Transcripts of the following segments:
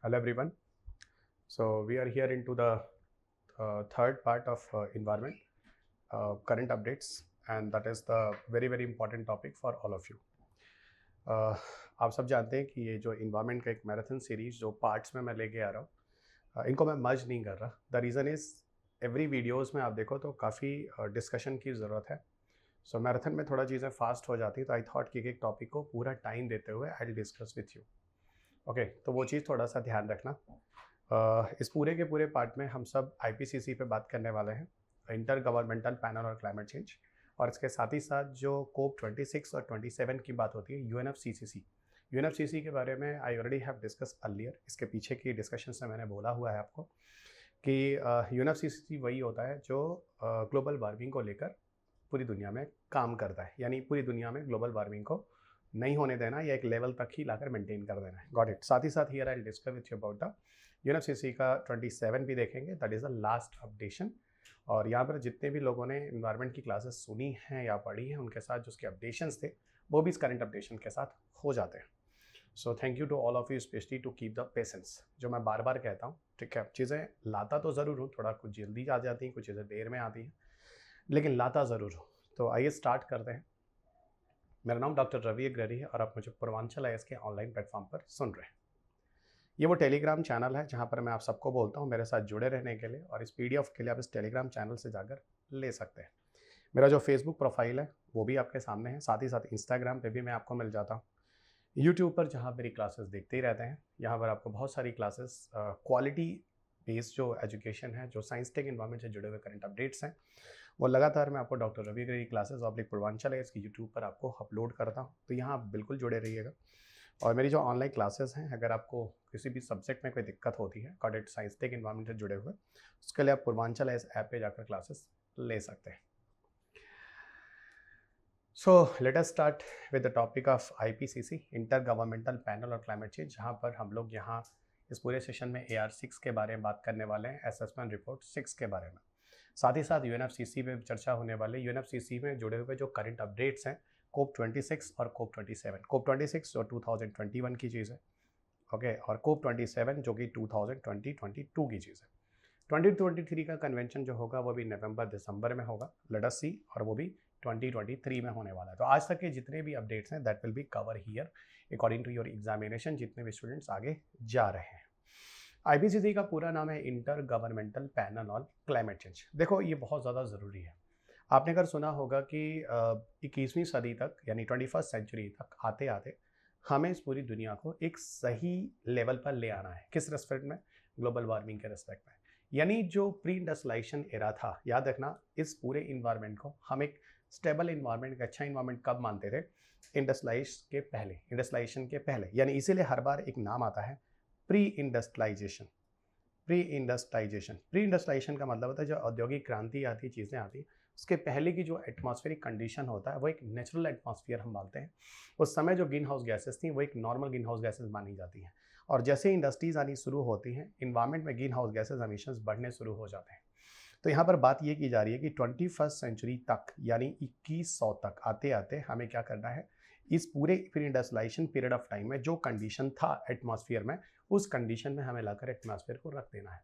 Hello everyone. So we are here into the third part of environment, current updates, and that is the very important topic for all of you. आप सब जानते हैं कि ये जो environment का एक मैराथन सीरीज जो पार्ट्स में मैं लेके आ रहा हूँ, इनको मैं मर्ज नहीं कर रहा. The reason is every videos में आप देखो तो काफ़ी डिस्कशन की ज़रूरत है. सो मैराथन में थोड़ा चीज़ें फास्ट हो जाती है, तो आई थॉट कि एक टॉपिक को पूरा टाइम देते हुए I will discuss with you. Okay, तो वो चीज़ थोड़ा सा ध्यान रखना. इस पूरे के पूरे पार्ट में हम सब आईपीसीसी पे बात करने वाले हैं, इंटर गवर्नमेंटल पैनल और क्लाइमेट चेंज, और इसके साथ ही साथ जो कोप 26 और 27 की बात होती है, यूएनएफसीसी के बारे में I already have discuss earlier. इसके पीछे की डिस्कशन से मैंने बोला हुआ है आपको कि यूएनएफसीसी वही होता है जो ग्लोबल वार्मिंग को लेकर पूरी दुनिया में काम करता है, यानी पूरी दुनिया में ग्लोबल वार्मिंग को नहीं होने देना या एक लेवल तक ही लाकर मेंटेन कर देना है. Got it. साथ ही साथ here I will discuss with you about the UNFCCC का 27 भी देखेंगे, that is the last updation. और यहाँ पर जितने भी लोगों ने इन्वायरमेंट की क्लासेस सुनी हैं या पढ़ी हैं, उनके साथ जो उसके अपडेशंस थे वो भी इस करंट अपडेशन के साथ हो जाते हैं. So thank you to all of you, specially to keep the patience. जो मैं बार बार कहता हूँ, ठीक है, चीज़ें लाता तो ज़रूर हूँ, थोड़ा कुछ जल्दी आ जाती हैं, कुछ चीज़ें देर में आती हैं, लेकिन लाता ज़रूर हूँ. तो आइए स्टार्ट करते हैं. मेरा नाम डॉक्टर रवि अग्ररी है और आप मुझे पूर्वांचल आईएएस के ऑनलाइन प्लेटफॉर्म पर सुन रहे हैं. ये वो टेलीग्राम चैनल है जहाँ पर मैं आप सबको बोलता हूँ मेरे साथ जुड़े रहने के लिए, और इस पीडीएफ के लिए आप इस टेलीग्राम चैनल से जाकर ले सकते हैं. मेरा जो फेसबुक प्रोफाइल है वो भी आपके सामने है, साथ ही साथ इंस्टाग्राम पे भी मैं आपको मिल जाता हूँ. यूट्यूब पर जहाँ मेरी क्लासेस देखते ही रहते हैं, यहाँ पर आपको बहुत सारी क्लासेस क्वालिटी बेस्ड जो एजुकेशन है, जो साइंस टेक इन्वायरमेंट से जुड़े हुए करंट अपडेट्स हैं, वो लगातार मैं आपको डॉक्टर रवि अग्ररी क्लासेस ऑब्लिक पूर्वांचल है इसकी यूट्यूब पर आपको अपलोड करता हूँ. तो यहाँ आप बिल्कुल जुड़े रहिएगा. और मेरी जो ऑनलाइन क्लासेस हैं, अगर आपको किसी भी सब्जेक्ट में कोई दिक्कत होती है कॉडेड साइंस टेक इन्वायरमेंट से जुड़े हुए, उसके लिए आप पूर्वांचल इस ऐप पे जाकर क्लासेस ले सकते हैं. So let us start with the topic of IPCC, inter governmental panel और क्लाइमेट चेंज, जहाँ पर हम लोग यहाँ इस पूरे सेशन में AR6 के बारे में बात करने वाले हैं, असेसमेंट रिपोर्ट 6 के बारे में. साथ ही साथ यूएनएफसीसी पे चर्चा होने वाली, यूएनएफसीसी में जुड़े हुए जो करंट अपडेट्स हैं, कोप 26 और कोप 27. कोप 26 जो 2021 की चीज़ है, ओके, और कोप 27 जो कि 2022 की चीज़ है. 2023 का कन्वेंशन जो होगा वो भी नवंबर दिसंबर में होगा, लेट अस सी, और वो भी 2023 में होने वाला है. तो आज तक के जितने भी अपडेट्स हैं that will be cover here according to your examination, जितने भी स्टूडेंट्स आगे जा रहे हैं. आईपीसीसी का पूरा नाम है inter governmental panel on climate change. देखो, ये बहुत ज़्यादा ज़रूरी है. आपने अगर सुना होगा कि 21वीं सदी तक, यानी 21st सेंचुरी तक आते आते हमें इस पूरी दुनिया को एक सही लेवल पर ले आना है. किस रेस्पेक्ट में? ग्लोबल वार्मिंग के रेस्पेक्ट में. यानी जो प्री इंडस्ट्रियलाइजेशन एरा था, याद रखना, इस पूरे इन्वायरमेंट को हम एक स्टेबल इन्वायरमेंट, एक अच्छा इन्वायरमेंट कब मानते थे? इंडस्ट्रियलाइजेशन के पहले. यानी इसीलिए हर बार एक नाम आता है प्री इंडस्ट्रियलाइजेशन. प्री इंडस्ट्रियलाइजेशन का मतलब होता है जो औद्योगिक क्रांति आती, चीज़ें आती, उसके पहले की जो एटमॉस्फेरिक कंडीशन होता है वो एक नेचुरल एटमॉस्फेयर हम मानते हैं. उस समय जो ग्रीन हाउस गैसेस थी वो एक नॉर्मल ग्रीन हाउस गैसेस मानी जाती हैं, और जैसे इंडस्ट्रीज आनी शुरू होती हैं, इन्वायरमेंट में ग्रीन हाउस गैसेस एमिशंस बढ़ने शुरू हो जाते हैं. तो यहाँ पर बात ये की जा रही है कि 21st सेंचुरी तक, यानी 2100 तक आते आते हमें क्या करना है, इस पूरे pre industrialisation period of time में जो कंडीशन था एटमॉस्फेयर में, उस कंडीशन में हमें लाकर एटमॉस्फेयर को रख देना है.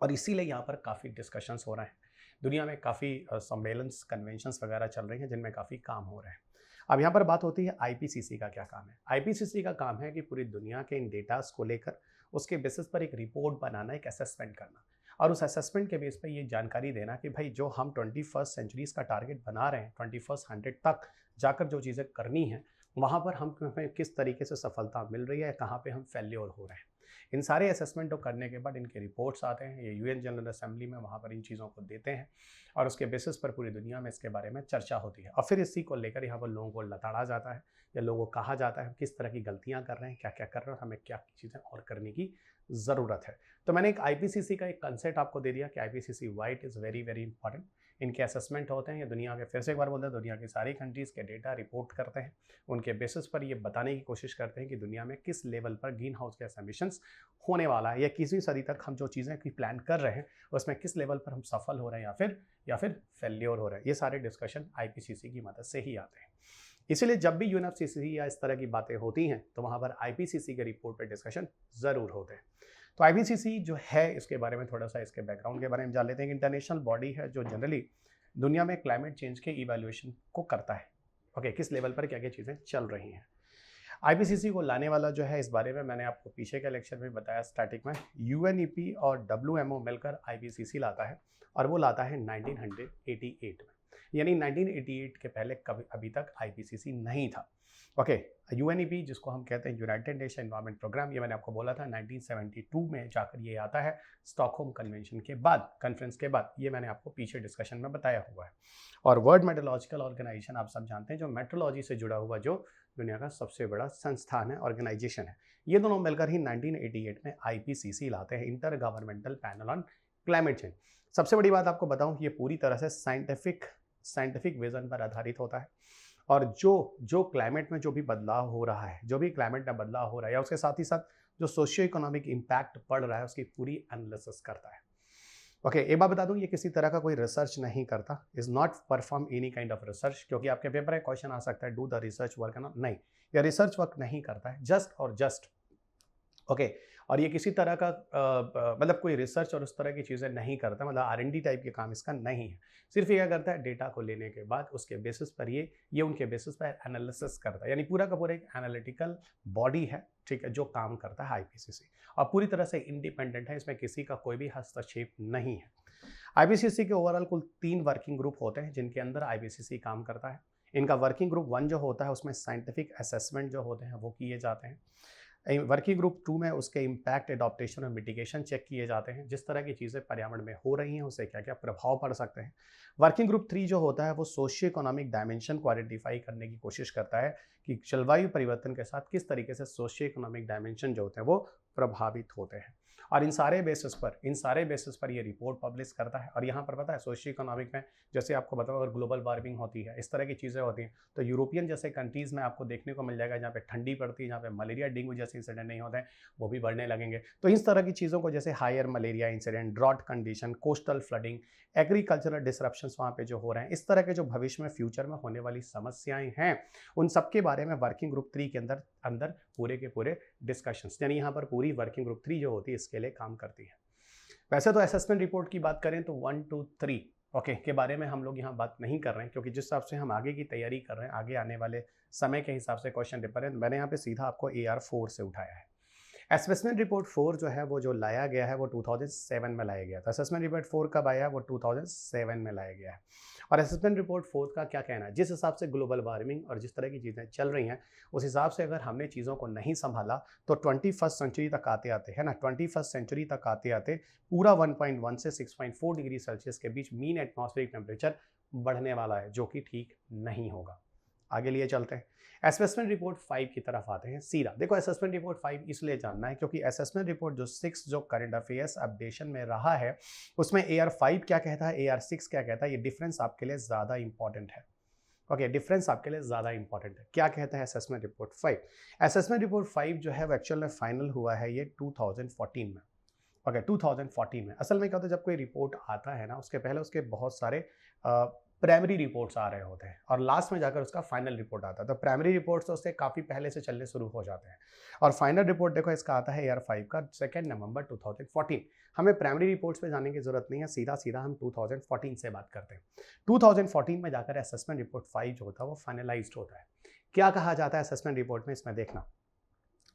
और इसीलिए यहाँ पर काफ़ी डिस्कशंस हो रहे हैं, दुनिया में काफ़ी सम्मेलन, कन्वेंशंस वगैरह चल रही हैं जिनमें काफ़ी काम हो रहे हैं. अब यहाँ पर बात होती है आईपीसीसी का क्या काम है. आईपीसीसी का काम है कि पूरी दुनिया के इन डेटास को लेकर उसके बेसिस पर एक रिपोर्ट बनाना, एक असेसमेंट करना, और उस असेसमेंट के बेस पर ये जानकारी देना कि भाई जो हम 21st सेंचुरीज का टारगेट बना रहे हैं, 21st 100 तक जाकर जो चीज़ें करनी हैं, वहाँ पर हमें किस तरीके से सफलता मिल रही है, कहाँ पे हम फेल्योर हो रहे हैं. इन सारे असेसमेंट को करने के बाद इनके रिपोर्ट्स आते हैं, ये यूएन जनरल असेंबली में वहाँ पर इन चीज़ों को देते हैं, और उसके बेसिस पर पूरी दुनिया में इसके बारे में चर्चा होती है. और फिर इसी को लेकर यहाँ पर लोगों को लताड़ा जाता है या लोगों को कहा जाता है किस तरह की गलतियाँ कर रहे हैं, क्या क्या कर रहे हैं, हमें क्या चीज़ें और करने की ज़रूरत है. तो मैंने एक आईपीसीसी का एक कंसेप्ट आपको दे दिया कि IPCC why it is very important. इनके असेसमेंट होते हैं, ये दुनिया के, फिर से एक बार बोलते हैं, दुनिया की सारी कंट्रीज़ के डेटा रिपोर्ट करते हैं. उनके बेसिस पर ये बताने की कोशिश करते हैं कि दुनिया में किस लेवल पर ग्रीन हाउस गैस एमिशंस होने वाला है, या 21वीं सदी तक हम जो चीज़ें की प्लान कर रहे हैं उसमें किस लेवल पर हम सफल हो रहे हैं या फिर फेल्योर हो रहे हैं. ये सारे डिस्कशन आईपीसीसी की मदद से ही आते हैं. इसीलिए जब भी यूएनएफसीसीसी या इस तरह की बातें होती हैं तो वहाँ पर आईपीसीसी के रिपोर्ट पे डिस्कशन ज़रूर होते हैं। तो आईपीसीसी जो है, इसके बारे में थोड़ा सा इसके बैकग्राउंड के बारे में जान लेते हैं कि इंटरनेशनल बॉडी है जो जनरली दुनिया में क्लाइमेट चेंज के इवैल्यूएशन को करता है। ओके, किस लेवल पर क्या क्या चीज़ें चल रही हैं। आईपीसीसी को लाने वाला जो है, इस बारे में मैंने आपको पीछे के लेक्चर में बताया स्टैटिक में, यूएनईपी और डब्ल्यूएमओ मिलकर आईपीसीसी लाता है और वो लाता है 1988 में, यानी 1988 के पहले कभी अभी तक आईपीसीसी नहीं था। ओके, यूएनईपी जिसको हम कहते हैं यूनाइटेड नेशन एनवायरनमेंट प्रोग्राम, ये मैंने आपको बोला था 1972 में जाकर ये आता है स्टॉकहोम कन्वेंशन के बाद, कॉन्फ्रेंस के बाद। ये मैंने आपको पीछे डिस्कशन में बताया हुआ है। और वर्ल्ड मेट्रोलॉजिकल ऑर्गेनाइजेशन आप सब जानते हैं, जो मेट्रोलॉजी से जुड़ा हुआ जो दुनिया का सबसे बड़ा संस्थान है, ऑर्गेनाइजेशन है। ये दोनों मिलकर ही 1988 में आईपीसीसी लाते हैं, inter governmental panel on climate change. सबसे बड़ी बात आपको बताऊं, ये पूरी तरह से साइंटिफिक विजन पर आधारित होता है। और जो क्लाइमेट में जो भी बदलाव हो रहा है, जो भी क्लाइमेट में बदलाव हो रहा है, या उसके साथ ही साथ जो सोशियो इकोनॉमिक इम्पैक्ट पड़ रहा है, उसकी पूरी एनालिसिस करता है। ओके, एक बात बता दूं, ये किसी तरह का कोई रिसर्च नहीं करता, is not perform any kind of research. क्योंकि आपके पेपर में क्वेश्चन आ सकता है, डू द रिसर्च वर्क, नहीं, ये रिसर्च वर्क नहीं करता है, जस्ट और जस्ट। ओके, और ये किसी तरह का मतलब कोई रिसर्च और उस तरह की चीज़ें नहीं करता, मतलब R&D टाइप के काम इसका नहीं है। सिर्फ ये क्या करता है, डेटा को लेने के बाद उसके बेसिस पर ये उनके बेसिस पर एनालिसिस करता है, यानी पूरा का पूरा एक एनालिटिकल बॉडी है, ठीक है, जो काम करता है आईपीसीसी, और पूरी तरह से इंडिपेंडेंट है, इसमें किसी का कोई भी हस्तक्षेप नहीं है। आईपीसीसी के ओवरऑल कुल 3 वर्किंग ग्रुप होते हैं जिनके अंदर आईपीसीसी काम करता है। इनका वर्किंग ग्रुप 1 जो होता है, उसमें साइंटिफिक असेसमेंट जो होते हैं वो किए जाते हैं। वर्किंग ग्रुप 2 में उसके इम्पैक्ट, एडॉप्टेशन और मिटिगेशन चेक किए जाते हैं, जिस तरह की चीज़ें पर्यावरण में हो रही हैं उससे क्या क्या प्रभाव पड़ सकते हैं। वर्किंग ग्रुप 3 जो होता है वो सोशियो इकोनॉमिक डायमेंशन को आइडेंटिफाई करने की कोशिश करता है कि जलवायु परिवर्तन के साथ किस तरीके से सोशियो इकोनॉमिक डायमेंशन जो होते हैं वो प्रभावित होते हैं। और इन सारे बेसिस पर ये रिपोर्ट पब्लिश करता है। और यहाँ पर पता है, सोशियो इकोनॉमिक में जैसे आपको बताओ, अगर ग्लोबल वार्मिंग होती है, इस तरह की चीज़ें होती हैं, तो यूरोपियन जैसे कंट्रीज़ में आपको देखने को मिल जाएगा जहाँ पे ठंडी पड़ती है, जहाँ पे मलेरिया डेंगू जैसे इंसिडेंट नहीं होते हैं, वो भी बढ़ने लगेंगे। तो इस तरह की चीज़ों को, जैसे higher malaria incident, drought condition, coastal flooding, agricultural disruptions वहाँ पे जो हो रहे हैं, इस तरह के जो भविष्य में फ्यूचर में होने वाली समस्याएं हैं, उन सब के बारे में वर्किंग ग्रुप 3 के अंदर पूरे के पूरे डिस्कशंस, यानी यहाँ पर पूरी वर्किंग ग्रुप 3 जो होती है इसके लिए काम करती है। वैसे तो असेसमेंट रिपोर्ट की बात करें तो 1, 2, 3 ओके के बारे में हम लोग यहाँ बात नहीं कर रहे हैं, क्योंकि जिस हिसाब से हम आगे की तैयारी कर रहे हैं, आगे आने वाले समय के हिसाब से क्वेश्चन पेपर है, मैंने यहाँ पे सीधा आपको AR4 से उठाया है। असेसमेंट रिपोर्ट 4 जो है वो जो लाया गया है वो 2007 में लाया गया था। असेसमेंट रिपोर्ट 4 कब आया, वो 2007 में लाया गया है। और असेसमेंट रिपोर्ट 4 का क्या कहना है, जिस हिसाब से ग्लोबल वार्मिंग और जिस तरह की चीज़ें चल रही हैं, उस हिसाब से अगर हमने चीज़ों को नहीं संभाला तो 21st सेंचुरी तक आते आते, है ना, 21st सेंचुरी तक आते आते पूरा 1.1 से 6.4 डिग्री सेल्सियस के बीच मीन एटमॉस्फेरिक टेम्परेचर बढ़ने वाला है, जो कि ठीक नहीं होगा। आगे लिए चलते हैं, असेसमेंट रिपोर्ट 5 की तरफ आते हैं सीधा। देखो, असेसमेंट रिपोर्ट 5 इसलिए जानना है क्योंकि असेसमेंट रिपोर्ट जो 6 जो करंट अफेयर्स अपडेशन में रहा है, उसमें AR5 क्या कहता है, AR6 क्या कहता है, ये डिफरेंस आपके लिए ज़्यादा इंपॉर्टेंट है। ओके, डिफरेंस आपके लिए ज़्यादा इंपॉर्टेंट है। क्या कहता है असेसमेंट रिपोर्ट 5? असेसमेंट रिपोर्ट 5 जो है वो एक्चुअल में फाइनल हुआ है ये 2014 में। ओके, 2014 में। असल में क्या होता है, जब कोई रिपोर्ट आता है ना, उसके पहले उसके बहुत सारे प्राइमरी रिपोर्ट्स आ रहे होते हैं और लास्ट में जाकर उसका फाइनल रिपोर्ट आता है। तो प्राइमरी रिपोर्ट्स तो उससे काफ़ी पहले से चलने शुरू हो जाते हैं। और फाइनल रिपोर्ट देखो इसका आता है AR5 का 2 नवंबर 2014। हमें प्राइमरी रिपोर्ट्स पे जाने की जरूरत नहीं है, सीधा सीधा हम 2014 से बात करते हैं। 2014 में जाकर असेसमेंट रिपोर्ट 5 जो होता है वो फाइनलाइज्ड होता है। क्या कहा जाता है असेसमेंट रिपोर्ट में, इसमें देखना।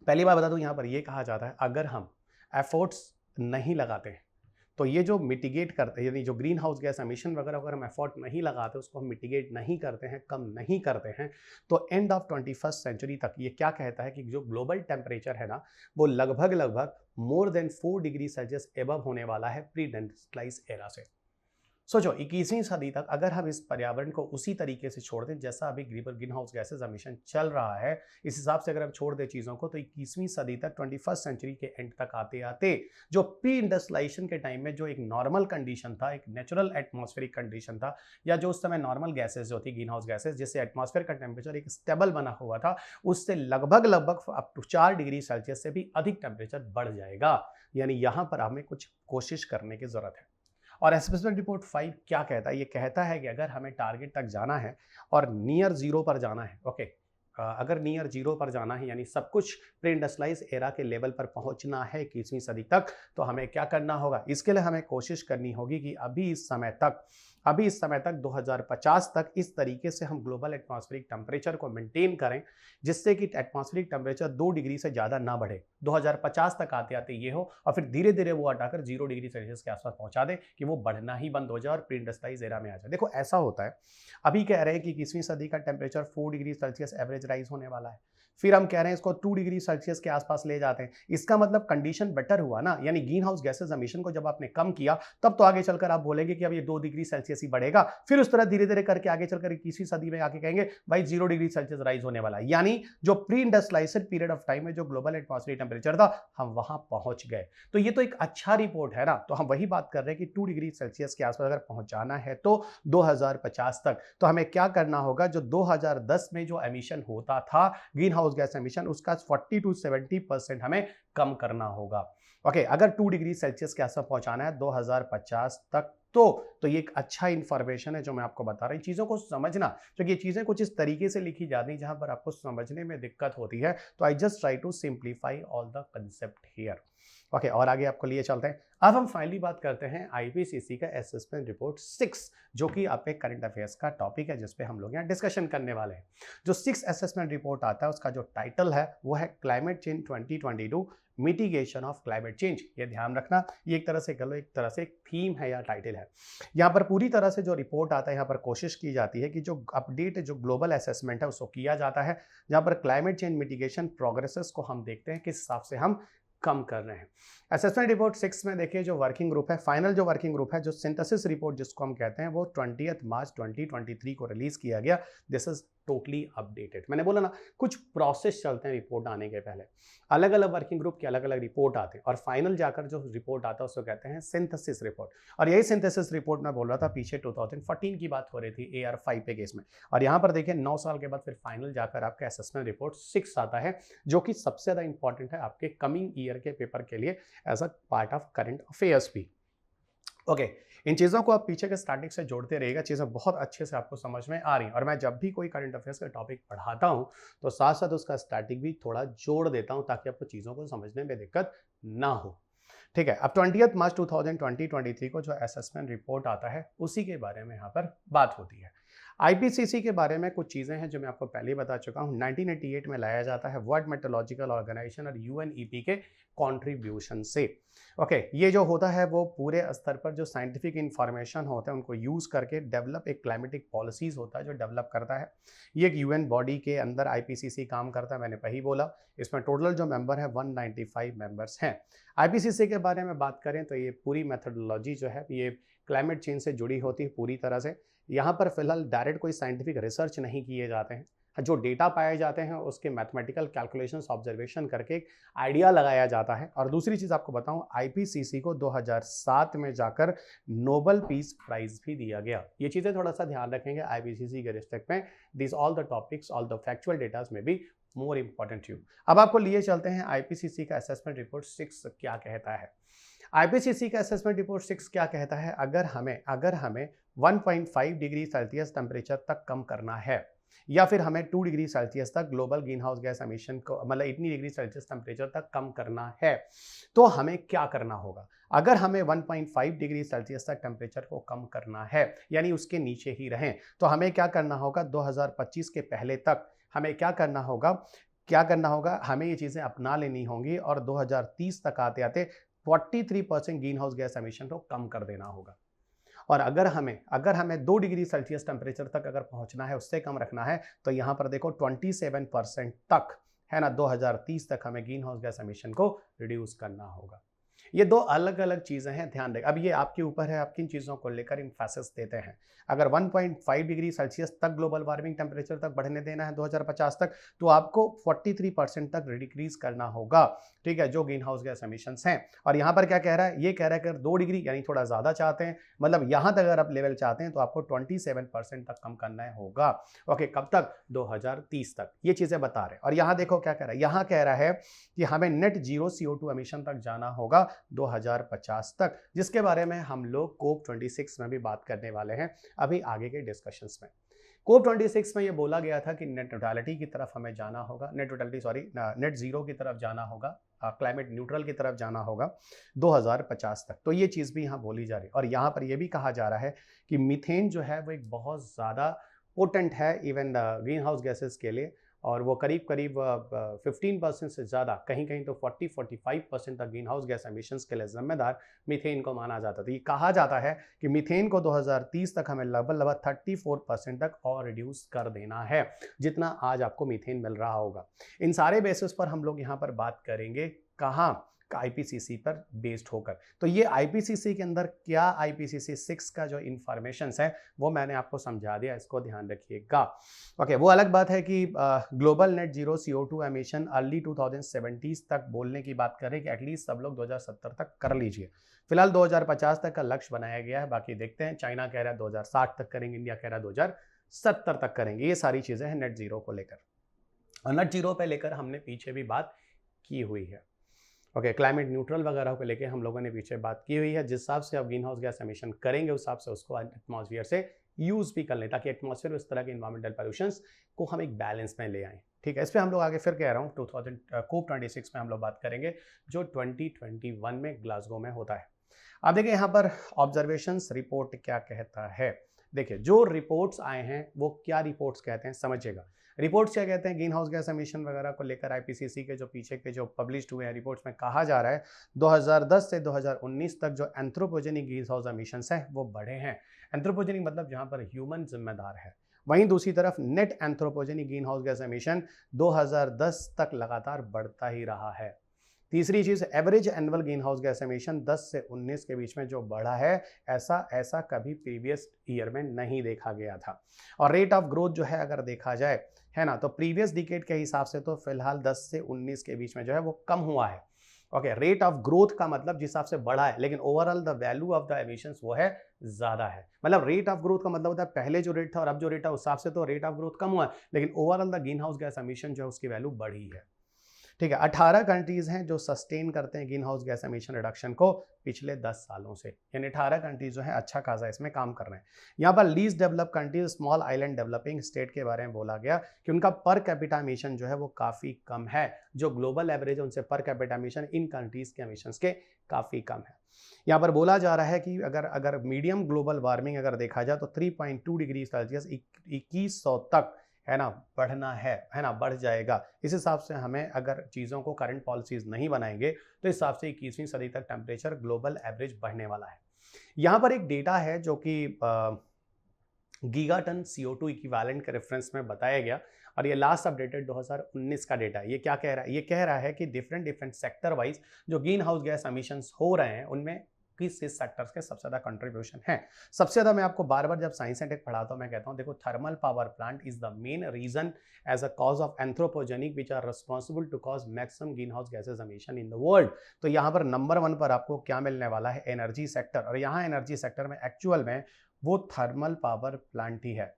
पहली बात बता दूं, यहाँ पर ये कहा जाता है अगर हम एफर्ट्स नहीं लगाते हैं तो ये जो मिटिगेट करते हैं, यानी जो ग्रीन हाउस गैस एमिशन वगैरह अगर हम एफर्ट नहीं लगाते, उसको हम मिटिगेट नहीं करते हैं, कम नहीं करते हैं, तो एंड ऑफ 21st सेंचुरी तक ये क्या कहता है कि जो ग्लोबल टेम्परेचर है ना, वो लगभग more than 4 degree Celsius above होने वाला है प्री इंडस्ट्रियलाइज एरा से। सोचो 21वीं सदी तक अगर हम इस पर्यावरण को उसी तरीके से छोड़ दें जैसा अभी ग्रीन हाउस गैसेज एमिशन चल रहा है, इस हिसाब से अगर हम छोड़ दें चीज़ों को, तो 21वीं सदी तक 21st सेंचुरी के एंड तक आते आते जो प्री इंडस्ट्रियलाइजेशन के टाइम में जो एक नॉर्मल कंडीशन था, एक नेचुरल एटमॉस्फेरिक कंडीशन था, या जो उस समय नॉर्मल गैसेज जो थी ग्रीन हाउस गैसेज, जिससे एटमॉस्फेयर का टेम्परेचर एक स्टेबल बना हुआ था, उससे लगभग अप टू 4 डिग्री सेल्सियस से भी अधिक टेम्परेचर बढ़ जाएगा। यानी यहाँ पर हमें कुछ कोशिश करने की जरूरत है। और असेसमेंट रिपोर्ट 5 क्या कहता है? ये कहता है कि अगर हमें टारगेट तक जाना है और नियर जीरो पर जाना है, ओके, अगर नियर जीरो पर जाना है यानी सब कुछ प्री इंडस्ट्रियलाइज एरा के लेवल पर पहुंचना है 21वीं सदी तक, तो हमें क्या करना होगा? इसके लिए हमें कोशिश करनी होगी कि अभी इस समय तक 2050 तक इस तरीके से हम ग्लोबल एटमॉस्फेरिक टेम्परेचर को मेंटेन करें जिससे कि एटमॉस्फेरिक टेम्परेचर 2 डिग्री से ज़्यादा ना बढ़े। 2050 तक आते आते ये हो और फिर धीरे धीरे वो हटाकर 0 डिग्री सेल्सियस के आसपास पहुंचा दे कि वो बढ़ना ही बंद हो जाए और प्री इंडस्ट्रियलाइज एरा में आ जाए। देखो ऐसा होता है, अभी कह रहे हैं कि 21वीं सदी का temperature 4 degree Celsius average rise होने वाला है, फिर हम कह रहे हैं इसको 2 डिग्री सेल्सियस के आसपास ले जाते हैं। इसका मतलब कंडीशन बेटर हुआ ना, यानी ग्रीन हाउस गैसेज एमिशन को जब आपने कम किया तब तो आगे चलकर आप बोलेंगे कि अब ये 2 डिग्री सेल्सियस ही बढ़ेगा, फिर उस तरह धीरे धीरे करके आगे चलकर 21वीं सदी में आके कहेंगे भाई 0 डिग्री सेल्सियस राइज होने वाला है। यानी जो pre industrialisation period of time में जो ग्लोबल एटमॉस्फेरिक टेम्परेचर था हम वहां पहुंच गए। तो ये तो एक अच्छा रिपोर्ट है ना। तो हम वही बात कर रहे हैं कि 2 डिग्री सेल्सियस के आसपास अगर पहुंचाना है तो 2050 तक, तो हमें क्या करना होगा? जो 2010 में जो एमिशन होता था ग्रीन हाउस गैस एमिशन, उसका 40 to 70% हमें कम करना होगा। ओके, अगर 2 डिग्री सेल्सियस के आसपास पहुंचाना है 2050 तक, तो ये एक अच्छा इंफॉर्मेशन है जो मैं आपको बता रहा हूं। चीजों को समझना, क्योंकि ये चीजें कुछ इस तरीके से लिखी जाती हैं जहां पर आपको समझने में दिक्कत होती है, तो I just try to simplify all the concept here. Okay, और आगे आपको लिए चलते हैं। अब हम फाइनली बात करते हैं आईपीसीसी का असेसमेंट रिपोर्ट 6, जो कि आपके करंट अफेयर्स का टॉपिक है जिसपे हम लोग यहाँ डिस्कशन करने वाले हैं। जो 6 असेसमेंट रिपोर्ट आता है उसका जो टाइटल है वो है climate change 2022 mitigation of climate change. ये ध्यान रखना, ये एक तरह से कह लो, एक तरह से थीम है या टाइटल है। यहाँ पर पूरी तरह से जो रिपोर्ट आता है, यहाँ पर कोशिश की जाती है कि जो अपडेट जो ग्लोबल असेसमेंट है उसको किया जाता है, जहाँ पर क्लाइमेट चेंज मिटिगेशन प्रोग्रेसेस को हम देखते हैं किस हिसाब से हम कम कर रहे हैं। असेसमेंट रिपोर्ट 6 में देखिए जो वर्किंग ग्रुप है, फाइनल जो वर्किंग ग्रुप है, जो सिंथेसिस रिपोर्ट जिसको हम कहते हैं, वो 20 मार्च 2023 को रिलीज किया गया। This is totally updated. मैंने बोला ना कुछ प्रोसेस चलते हैं रिपोर्ट आने के पहले, अलग अलग वर्किंग ग्रुप की अलग अलग रिपोर्ट आते हैं और फाइनल जाकर जो रिपोर्ट आता है उसको कहते हैं सिंथेसिस रिपोर्ट। और यही सिंथेसिस रिपोर्ट मैं बोल रहा था पीछे 2014 की बात हो रही थी AR5 पे केस में, और यहाँ पर देखिए 9 साल के बाद फिर फाइनल जाकर आपका असेसमेंट रिपोर्ट 6 आता है, जो कि सबसे ज़्यादा इंपॉर्टेंट है आपके कमिंग ईयर के पेपर के लिए as a part of current affairs भी। ओके, इन चीज़ों को आप पीछे के स्टार्टिंग से जोड़ते रहिएगा, चीज़ें बहुत अच्छे से आपको समझ में आ रही हैं। और मैं जब भी कोई करंट अफेयर्स का टॉपिक पढ़ाता हूँ तो साथ साथ उसका स्टार्टिंग भी थोड़ा जोड़ देता हूँ ताकि आपको चीज़ों को समझने में दिक्कत ना हो। ठीक है, अब 20 मार्च 2023 को जो असेसमेंट रिपोर्ट आता है उसी के बारे में यहाँ पर बात होती है। आईपीसीसी के बारे में कुछ चीज़ें हैं जो मैं आपको पहले ही बता चुका हूँ। 1988 में लाया जाता है वर्ल्ड मेट्रोलॉजिकल ऑर्गेनाइजेशन और UNEP के कंट्रीब्यूशन से। ओके, ये जो होता है वो पूरे स्तर पर जो साइंटिफिक इंफॉर्मेशन होता है उनको यूज़ करके डेवलप एक क्लाइमेटिक पॉलिसीज़ होता है जो डेवलप करता है। ये एक UN बॉडी के अंदर आईपीसीसी काम करता है, मैंने पहले बोला। इसमें टोटल जो मेंबर है 195 मेंबर्स हैं। आईपीसीसी के बारे में बात करें तो ये पूरी मेथडोलॉजी जो है ये क्लाइमेट चेंज से जुड़ी होती है पूरी तरह से। यहाँ पर फिलहाल डायरेक्ट कोई साइंटिफिक रिसर्च नहीं किए जाते हैं, जो डेटा पाए जाते हैं उसके मैथमेटिकल कैलकुलेशंस ऑब्जर्वेशन करके एक आइडिया लगाया जाता है। और दूसरी चीज़ आपको बताऊं, आईपीसीसी को 2007 में जाकर नोबेल पीस प्राइज भी दिया गया। ये चीज़ें थोड़ा सा ध्यान रखेंगे आईपीसीसी के रिस्पेक्ट में। This all the topics, all the factual datas में भी मोर इंपॉर्टेंट यू। अब आपको लिए चलते हैं आईपीसीसी का असेसमेंट रिपोर्ट 6 क्या कहता है। आईपीसीसी का असेसमेंट रिपोर्ट 6 क्या कहता है? अगर हमें 1.5 डिग्री सेल्सियस टेम्परेचर तक कम करना है या फिर हमें 2 डिग्री सेल्सियस तक global green house gas emission को, मतलब इतनी डिग्री सेल्सियस टेम्परेचर तक कम करना है, तो हमें क्या करना होगा? अगर हमें 1.5 डिग्री सेल्सियस तक टेम्परेचर को कम करना है यानी उसके नीचे ही रहें, तो हमें क्या करना होगा? 2025 के पहले तक हमें क्या करना होगा? हमें ये चीज़ें अपना लेनी होंगी और 2030 तक आते आते 43% ग्रीन हाउस गैस एमिशन को कम कर देना होगा। और अगर हमें 2 डिग्री सेल्सियस टेम्परेचर तक अगर पहुंचना है, उससे कम रखना है, तो यहाँ पर देखो 27% तक है ना, 2030 तक हमें ग्रीन हाउस गैस एमिशन को रिड्यूस करना होगा। ये दो अलग अलग चीज़ें हैं, ध्यान रखें। अब ये आपके ऊपर है, आप किन चीज़ों को लेकर एम्फेसिस देते हैं। अगर 1.5 डिग्री सेल्सियस तक ग्लोबल वार्मिंग टेम्परेचर तक बढ़ने देना है 2050 तक, तो आपको 43% तक डिक्रीज करना होगा, ठीक है, जो ग्रीन हाउस गैस एमिशंस हैं। और यहाँ पर क्या कह रहा है? ये कह रहा है कि अगर 2 डिग्री यानी थोड़ा ज़्यादा चाहते हैं, मतलब यहाँ तक अगर आप लेवल चाहते हैं, तो आपको 27% तक कम करना होगा। ओके, कब तक? 2030 तक। ये चीज़ें बता रहे हैं। और यहाँ देखो क्या कह रहा है, यहाँ कह रहा है कि हमें नेट जीरो CO2 एमिशन तक जाना होगा 2050 तक, जिसके बारे में हम लोग कोप 26 में भी बात करने वाले हैं अभी आगे के डिस्कशंस में। कोप 26 में ये बोला गया था कि नेट न्यूट्रलिटी की तरफ हमें जाना होगा, नेट जीरो की तरफ जाना होगा, क्लाइमेट न्यूट्रल की तरफ जाना होगा 2050 तक। तो ये चीज़ भी यहाँ बोली जा रही है और यहाँ पर ये भी कहा जा रहा है कि मीथेन जो है वो एक बहुत ज़्यादा पोटेंट है इवन ग्रीन हाउस गैसेस के लिए, और वो करीब करीब 15% से ज़्यादा, कहीं कहीं तो 40-45% तक ग्रीन हाउस गैस एमिशंस के लिए जिम्मेदार मीथेन को माना जाता था। ये कहा जाता है कि मीथेन को 2030 तक हमें लगभग 34% तक और रिड्यूस कर देना है, जितना आज आपको मीथेन मिल रहा होगा। इन सारे बेसिस पर हम लोग यहाँ पर बात करेंगे कहाँ, आईपीसीसी पर बेस्ड होकर। तो ये आईपीसीसी के अंदर क्या, आईपीसीसी 6 का जो इंफॉर्मेशन है वो मैंने आपको समझा दिया, इसको ध्यान रखिएगा। ओके, वो अलग बात है कि global net zero CO2 emission early 2070 तक बोलने की बात करें कि एटलीस्ट सब लोग 2070 तक कर लीजिए। फिलहाल 2050 तक का लक्ष्य बनाया गया है, बाकी देखते हैं। चाइना कह रहा है 2060 तक करेंगे, इंडिया कह रहा है 2070 तक करेंगे। ये सारी चीजें हैं नेट जीरो को लेकर, और नेट जीरो पे लेकर हमने पीछे भी बात की हुई है। ओके, क्लाइमेट न्यूट्रल वगैरह को लेके हम लोगों ने पीछे बात की हुई है। जिस हिसाब से आप ग्रीन हाउस गैस एमिशन करेंगे उस हिसाब से उसको एटमॉस्फेयर से यूज भी कर लें, ताकि एटमॉस्फेयर में इस तरह के इन्वायरमेंटल पॉल्यूशंस को हम एक बैलेंस में ले आएँ। ठीक है, इस पर हम लोग आगे फिर कह रहा हूँ कोप 26 में हम लोग बात करेंगे जो 2021 में ग्लासगो में होता है। अब देखिए यहाँ पर ऑब्जर्वेशंस रिपोर्ट क्या कहता है। देखिए जो रिपोर्ट्स आए हैं वो क्या रिपोर्ट्स कहते हैं समझिएगा। रिपोर्ट्स क्या कहते हैं, ग्रीन हाउस गैस एमिशन वगैरह को लेकर आईपीसीसी के जो पीछे के जो पब्लिश्ड हुए हैं रिपोर्ट्स में कहा जा रहा है 2010 से 2019 तक जो एंथ्रोपोजेनिक ग्रीन हाउस एमिशंस हैं वो बढ़े हैं। एंथ्रोपोजेनिक मतलब जहां पर ह्यूमन जिम्मेदार है। वहीं दूसरी तरफ net anthropogenic green house gas emission 2010 तक लगातार बढ़ता ही रहा है। तीसरी चीज, average annual green house gas emission 10 से 19 के बीच में जो बढ़ा है, ऐसा कभी प्रीवियस ईयर में नहीं देखा गया था। और रेट ऑफ ग्रोथ जो है अगर देखा जाए, है ना, तो प्रीवियस डिकेड के हिसाब से तो फिलहाल 10 से 19 के बीच में जो है वो कम हुआ है। ओके, रेट ऑफ ग्रोथ का मतलब जिस हिसाब से बढ़ा है, लेकिन overall the value of the emissions वो है ज्यादा है। मतलब रेट ऑफ ग्रोथ का मतलब होता है पहले जो रेट था और अब जो रेट है उस हिसाब से तो रेट ऑफ ग्रोथ कम हुआ है, लेकिन overall the green house gas emission जो है उसकी वैल्यू बढ़ी है। ठीक है, 18 कंट्रीज हैं जो सस्टेन करते हैं green house gas emission reduction को पिछले 10 सालों से, यानी 18 कंट्रीज जो है अच्छा खासा इसमें काम कर रहे हैं। यहाँ पर least develop countries, small island developing state के बारे में बोला गया कि उनका पर कैपिटा एमिशन जो है वो काफी कम है। जो ग्लोबल एवरेज है उनसे पर कैपिटा एमिशन इन कंट्रीज के एमिशंस के काफी कम है। यहाँ पर बोला जा रहा है कि अगर मीडियम ग्लोबल वार्मिंग अगर देखा जाए तो 3.2 डिग्री सेल्सियस 2100 तक है ना बढ़ना है ना, बढ़ जाएगा। इस हिसाब से हमें अगर चीज़ों को करंट पॉलिसीज नहीं बनाएंगे तो इस हिसाब से 21वीं सदी तक टेम्परेचर ग्लोबल एवरेज बढ़ने वाला है। यहाँ पर एक डेटा है जो कि गीगाटन CO2 इक्विवेलेंट के रेफरेंस में बताया गया, और ये लास्ट अपडेटेड 2019 का डेटा है। ये क्या कह रहा है, ये कह रहा है कि डिफरेंट सेक्टर वाइज जो ग्रीन हाउस गैस एमिशंस हो रहे हैं उनमें किस सेक्टर्स के सबसे ज्यादा कंट्रीब्यूशन है। सबसे ज्यादा मैं आपको बार बार जब साइंस एंड टेक पढ़ाता हूं मैं कहता हूं देखो, thermal power plant is the main reason as a cause of anthropogenic which are responsible to cause maximum green house gases emission in the world. तो यहाँ पर नंबर 1 पर आपको क्या मिलने वाला है, एनर्जी सेक्टर। और यहाँ एनर्जी सेक्टर में एक्चुअल में वो थर्मल पावर प्लांट ही है।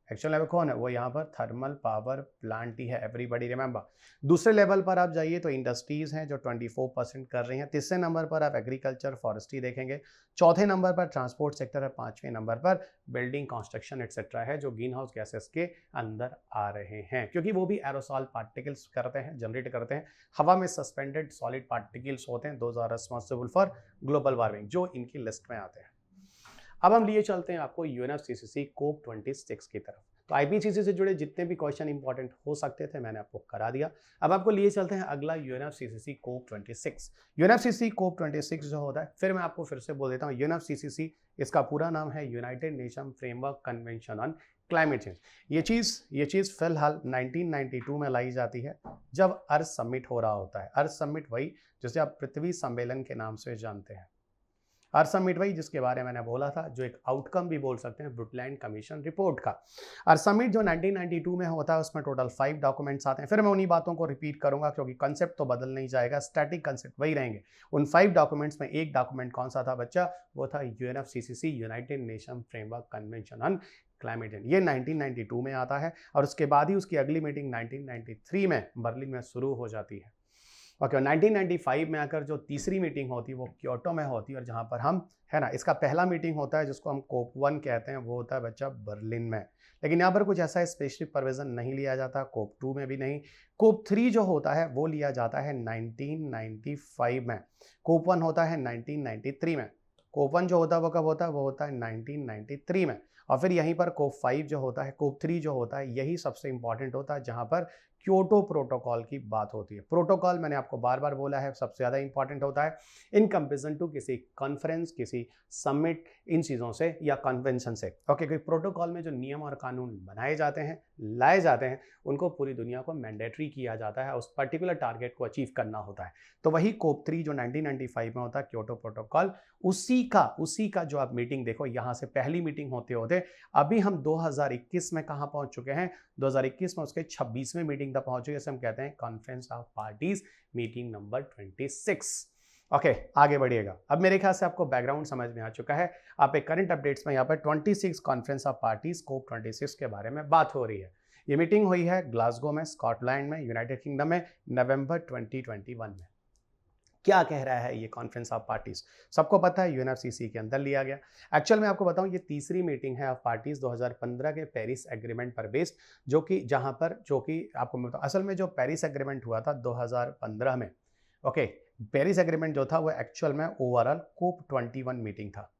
एक्चुअल लेवल कौन है, वो यहाँ पर थर्मल पावर प्लांट ही है, एवरीबॉडी रिमेंबर। दूसरे लेवल पर आप जाइए तो इंडस्ट्रीज हैं जो 24% कर रही हैं। तीसरे नंबर पर आप एग्रीकल्चर फॉरेस्ट्री देखेंगे। चौथे नंबर पर ट्रांसपोर्ट सेक्टर है। पांचवें नंबर पर बिल्डिंग कंस्ट्रक्शन एक्सेट्रा है जो ग्रीन हाउस गैसेस के अंदर आ रहे हैं, क्योंकि वो भी एरोसॉल पार्टिकल्स करते हैं, जनरेट करते हैं। हवा में सस्पेंडेड सॉलिड पार्टिकल्स होते हैं, those are responsible for global warming, जो इनकी लिस्ट में आते हैं। अब हम लिए चलते हैं आपको UNFCCC कोप 26 की तरफ। तो आईपीसीसी से जुड़े जितने भी क्वेश्चन इंपॉर्टेंट हो सकते थे मैंने आपको करा दिया। अब आपको लिए चलते हैं अगला UNFCCC कोप 26। UNFCCC कोप 26 जो होता है, फिर मैं आपको फिर से बोल देता हूँ, UNFCCC इसका पूरा नाम है United nation framework convention on climate change. ये चीज़ फिलहाल 1992 में लाई जाती है जब अर्थ समिट हो रहा होता है। अर्थ समिट वही जिसे आप पृथ्वी सम्मेलन के नाम से जानते हैं। अर्थ समिट वही जिसके बारे में मैंने बोला था, जो एक आउटकम भी बोल सकते हैं ब्रुटलैंड कमीशन रिपोर्ट का। अर्थ समिट जो 1992 में होता है उसमें टोटल 5 डॉक्यूमेंट्स आते हैं। फिर मैं उन्हीं बातों को रिपीट करूंगा क्योंकि कंसेप्ट तो बदल नहीं जाएगा, स्टैटिक कंसेप्ट वही रहेंगे। उन 5 डॉक्यूमेंट्स में एक डॉक्यूमेंट कौन सा था बच्चा, वो था UNFCCC United nation framework convention on climate change. ये 1992 में आता है और उसके बाद ही उसकी अगली मीटिंग 1993 में बर्लिन में शुरू हो जाती है। ओके, 1995 में आकर जो तीसरी मीटिंग होती है वो क्योटो में होती है, और जहाँ पर हम, है ना, इसका पहला मीटिंग होता है जिसको हम कोप 1 कहते हैं, वो होता है बच्चा बर्लिन में। लेकिन यहाँ पर कुछ ऐसा स्पेसिफिक प्रोविजन नहीं लिया जाता, कोप 2 में भी नहीं। कोप 3 जो होता है वो लिया जाता है 1995 में। कोप 1 होता है 1993 में। कोप 1 जो होता है वो कब होता है? वो होता है 1993 में। और फिर यहीं पर कोप 5 जो होता है, कोप 3 जो होता है, यही सबसे इंपॉर्टेंट होता है जहां पर क्योटो प्रोटोकॉल की बात होती है। प्रोटोकॉल मैंने आपको बार बार बोला है सबसे ज्यादा इंपॉर्टेंट होता है इन कंपेरिजन टू किसी कॉन्फ्रेंस, किसी समिट, इन चीजों से या कन्वेंशन से। ओके, क्योंकि प्रोटोकॉल में जो नियम और कानून बनाए जाते हैं, लाए जाते हैं, उनको पूरी दुनिया को मैंडेटरी किया जाता है, उस पर्टिकुलर टारगेट को अचीव करना होता है। तो वही कोप 3 जो 1995 में होता है, क्योटो प्रोटोकॉल, उसी का जो आप मीटिंग देखो, यहां से पहली मीटिंग होते होते अभी हम 2021 में कहां पहुंच चुके हैं? 2021 में उसके 26वें मीटिंग तक पहुंच चुके, हम कहते हैं conference of parties, meeting number 26। Okay, आगे बढ़िएगा। अब मेरे ख्याल से आपको बैकग्राउंड समझ में आ चुका है। आप एक करंट अपडेट्स में यहाँ पर 26 कॉन्फ्रेंस ऑफ पार्टीज कोप 26 के बारे में बात हो रही है। ये मीटिंग हुई है ग्लासगो में, स्कॉटलैंड में, यूनाइटेड किंगडम में, नवंबर 2021 में। क्या कह रहा है ये कॉन्फ्रेंस ऑफ पार्टीज? सबको पता है यूएनएफसीसी के अंदर लिया गया। एक्चुअल में आपको बताऊं, ये तीसरी मीटिंग है ऑफ पार्टीज 2015 के पेरिस एग्रीमेंट पर बेस्ड, जो कि आपको मैं बताऊं, असल में जो पेरिस एग्रीमेंट हुआ था 2015 में, ओके, पेरिस एग्रीमेंट जो था वो एक्चुअल में ओवरऑल कोप 21 मीटिंग था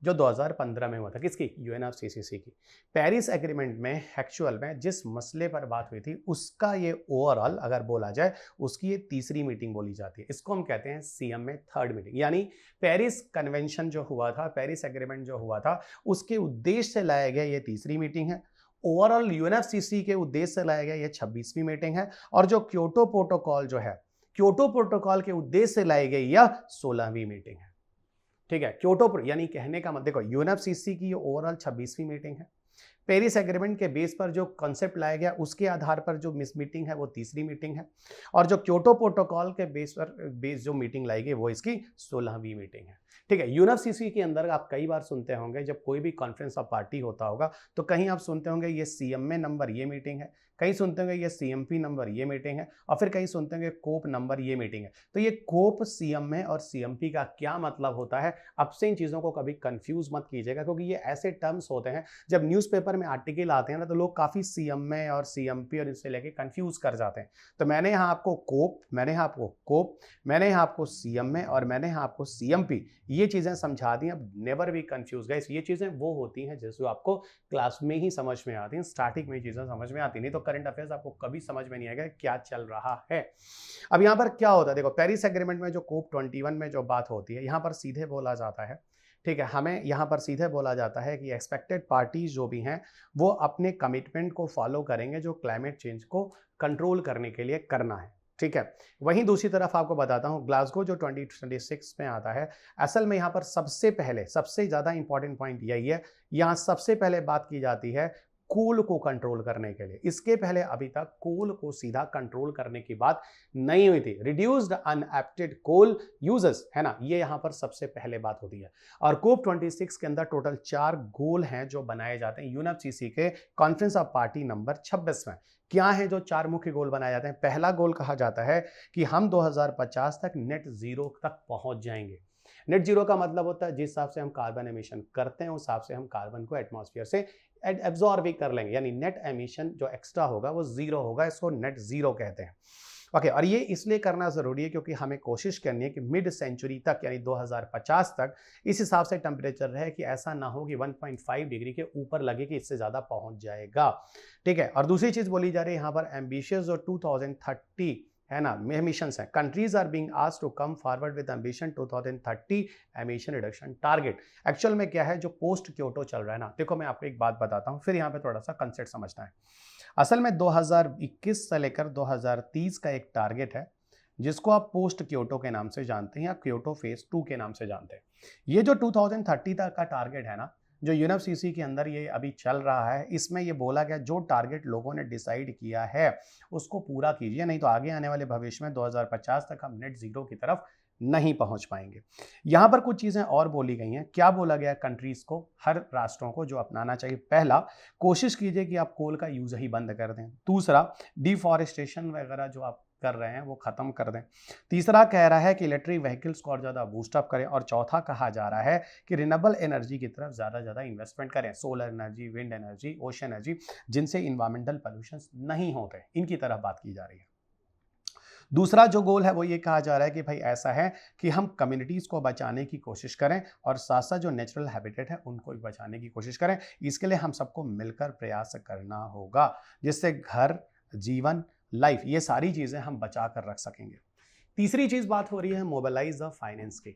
जो 2015 में हुआ था। किसकी? यूएनएफसीसी की। पेरिस एग्रीमेंट में एक्चुअल में जिस मसले पर बात हुई थी उसका ये ओवरऑल अगर बोला जाए, उसकी ये तीसरी मीटिंग बोली जाती है। इसको हम कहते हैं सीएम में थर्ड मीटिंग। यानी पेरिस कन्वेंशन जो हुआ था, पेरिस एग्रीमेंट जो हुआ था, उसके उद्देश्य से लाया गया ये तीसरी मीटिंग है। ओवरऑल यूएनएफसीसी के उद्देश्य से लाया गया ये 26वीं मीटिंग है। और जो क्योटो प्रोटोकॉल जो है, क्योटो प्रोटोकॉल के उद्देश्य से लाई गई यह 16वीं मीटिंग है। ठीक है, क्योटो यानी कहने का मतलब, देखो, यूएनएफसीसी की ये ओवरऑल 26वीं मीटिंग है। पेरिस एग्रीमेंट के बेस पर जो कॉन्सेप्ट लाया गया उसके आधार पर जो मिस मीटिंग है वो तीसरी मीटिंग है। और जो क्योटो प्रोटोकॉल के बेस जो मीटिंग लाई गई वो इसकी 16वीं मीटिंग है। ठीक है, यूएनएफसीसी के अंदर आप कई बार सुनते होंगे, जब कोई भी कॉन्फ्रेंस ऑफ पार्टी होता होगा तो कहीं आप सुनते होंगे ये सीएमए नंबर ये मीटिंग है, कहीं सुनते होंगे ये सीएमपी नंबर ये मीटिंग है, और फिर कहीं सुनते होंगे कोप नंबर ये मीटिंग है। तो ये कोप, सीएमए और सीएमपी का क्या मतलब होता है? अब से इन चीज़ों को कभी कंफ्यूज मत कीजिएगा, क्योंकि ये ऐसे टर्म्स होते हैं, जब न्यूज़पेपर में आर्टिकल आते हैं ना, तो लोग काफ़ी सीएमए और सीएमपी और इससे लेके कंफ्यूज कर जाते हैं। तो मैंने यहाँ आपको कोप, मैंने यहाँ आपको सीएमए और मैंने यहाँ आपको सीएमपी, ये चीज़ें समझा दी। अब नेवर बी कंफ्यूज गाइस, ये चीज़ें वो होती हैं जैसे आपको क्लास में ही समझ में आती हैं, स्टार्टिंग में चीज़ें समझ में आती नहीं तो करंट अफेयर्स आपको कभी समझ में नहीं आएगा क्या चल रहा है। अब यहाँ पर क्या होता है, देखो, पेरिस एग्रीमेंट में जो कोप 21 में जो बात होती है, यहाँ पर सीधे बोला जाता है, ठीक है, हमें यहाँ पर सीधे बोला जाता है कि एक्सपेक्टेड पार्टीज जो भी हैं वो अपने कमिटमेंट को फॉलो करेंगे जो क्लाइमेट चेंज को कंट्रोल करने के लिए करना है। ठीक है, वहीं दूसरी तरफ आपको बताता हूं, ग्लासगो जो 2026 में आता है, असल में यहाँ पर सबसे ज़्यादा इंपॉर्टेंट पॉइंट यही है, यहाँ सबसे पहले बात की जाती है कोल को कंट्रोल करने के लिए। इसके पहले अभी तक कोल को सीधा कंट्रोल करने की बात नहीं हुई थी। रिड्यूस्ड अनएप्टेड कोल यूजेस, है ना, ये यहां पर सबसे पहले बात होती है। और कोप 26 के अंदर टोटल 4 गोल हैं जो बनाए जाते हैं यूएनएफसीसी के कॉन्फ्रेंस ऑफ पार्टी नंबर 26 में। क्या है जो 4 मुख्य गोल बनाए जाते हैं? पहला गोल कहा जाता है कि हम 2050 तक नेट जीरो तक पहुंच जाएंगे। नेट जीरो का मतलब होता है जिस हिसाब से हम कार्बन एमिशन करते हैं उस हिसाब से हम कार्बन को एटमॉस्फेयर से एब्जॉर्ब भी कर लेंगे, यानी नेट एमिशन जो एक्स्ट्रा होगा वो जीरो होगा, इसको नेट जीरो कहते हैं। ओके, और ये इसलिए करना जरूरी है क्योंकि हमें कोशिश करनी है कि मिड सेंचुरी तक यानी 2050 तक इस हिसाब से टेम्परेचर रहे कि ऐसा ना हो कि 1.5 डिग्री के ऊपर लगे कि इससे ज्यादा पहुंच जाएगा। ठीक है, और दूसरी चीज बोली जा रही है यहाँ पर एम्बिशियस जो 2030 है ना, एमिशंस है, countries are being asked to come forward with ambition 2030 emission reduction target. Actual में क्या है जो पोस्ट क्योटो चल रहा है ना, देखो मैं आपको एक बात बताता हूं, फिर यहाँ पे थोड़ा सा कंसेप्ट समझना है। असल में 2021 से लेकर 2030 का एक टारगेट है जिसको आप पोस्ट क्योटो के नाम से जानते हैं या क्योटो फेज 2 के नाम से जानते हैं। ये जो 2030 तक का टारगेट है ना, जो यूएनएफसीसी के अंदर ये अभी चल रहा है, इसमें ये बोला गया जो टारगेट लोगों ने डिसाइड किया है उसको पूरा कीजिए, नहीं तो आगे आने वाले भविष्य में 2050 तक हम नेट जीरो की तरफ नहीं पहुंच पाएंगे। यहां पर कुछ चीजें और बोली गई हैं। क्या बोला गया कंट्रीज को, हर राष्ट्रों को जो अपनाना चाहिए? पहला, कोशिश कीजिए कि आप कोल का यूज ही बंद कर दें। दूसरा, डिफॉरेस्टेशन वगैरह जो आप कर रहे हैं वो ख़त्म कर दें। तीसरा कह रहा है कि इलेक्ट्रिक व्हीकल्स को और ज़्यादा बूस्टअप करें, और चौथा कहा जा रहा है कि रिन्यूएबल एनर्जी की तरफ ज़्यादा ज़्यादा इन्वेस्टमेंट करें, solar energy, wind energy, ocean energy, जिनसे इन्वायरमेंटल पोल्यूशन नहीं होते, इनकी तरफ बात की जा रही है। दूसरा जो गोल है वो ये कहा जा रहा है कि भाई ऐसा है कि हम कम्युनिटीज़ को बचाने की कोशिश करें और साथ साथ जो नेचुरल हैबिटेट है उनको भी बचाने की कोशिश करें। इसके लिए हम सबको मिलकर प्रयास करना होगा, जिससे घर, जीवन, लाइफ, ये सारी चीज़ें हम बचा कर रख सकेंगे। तीसरी चीज़ बात हो रही है मोबिलाइज द फाइनेंस की,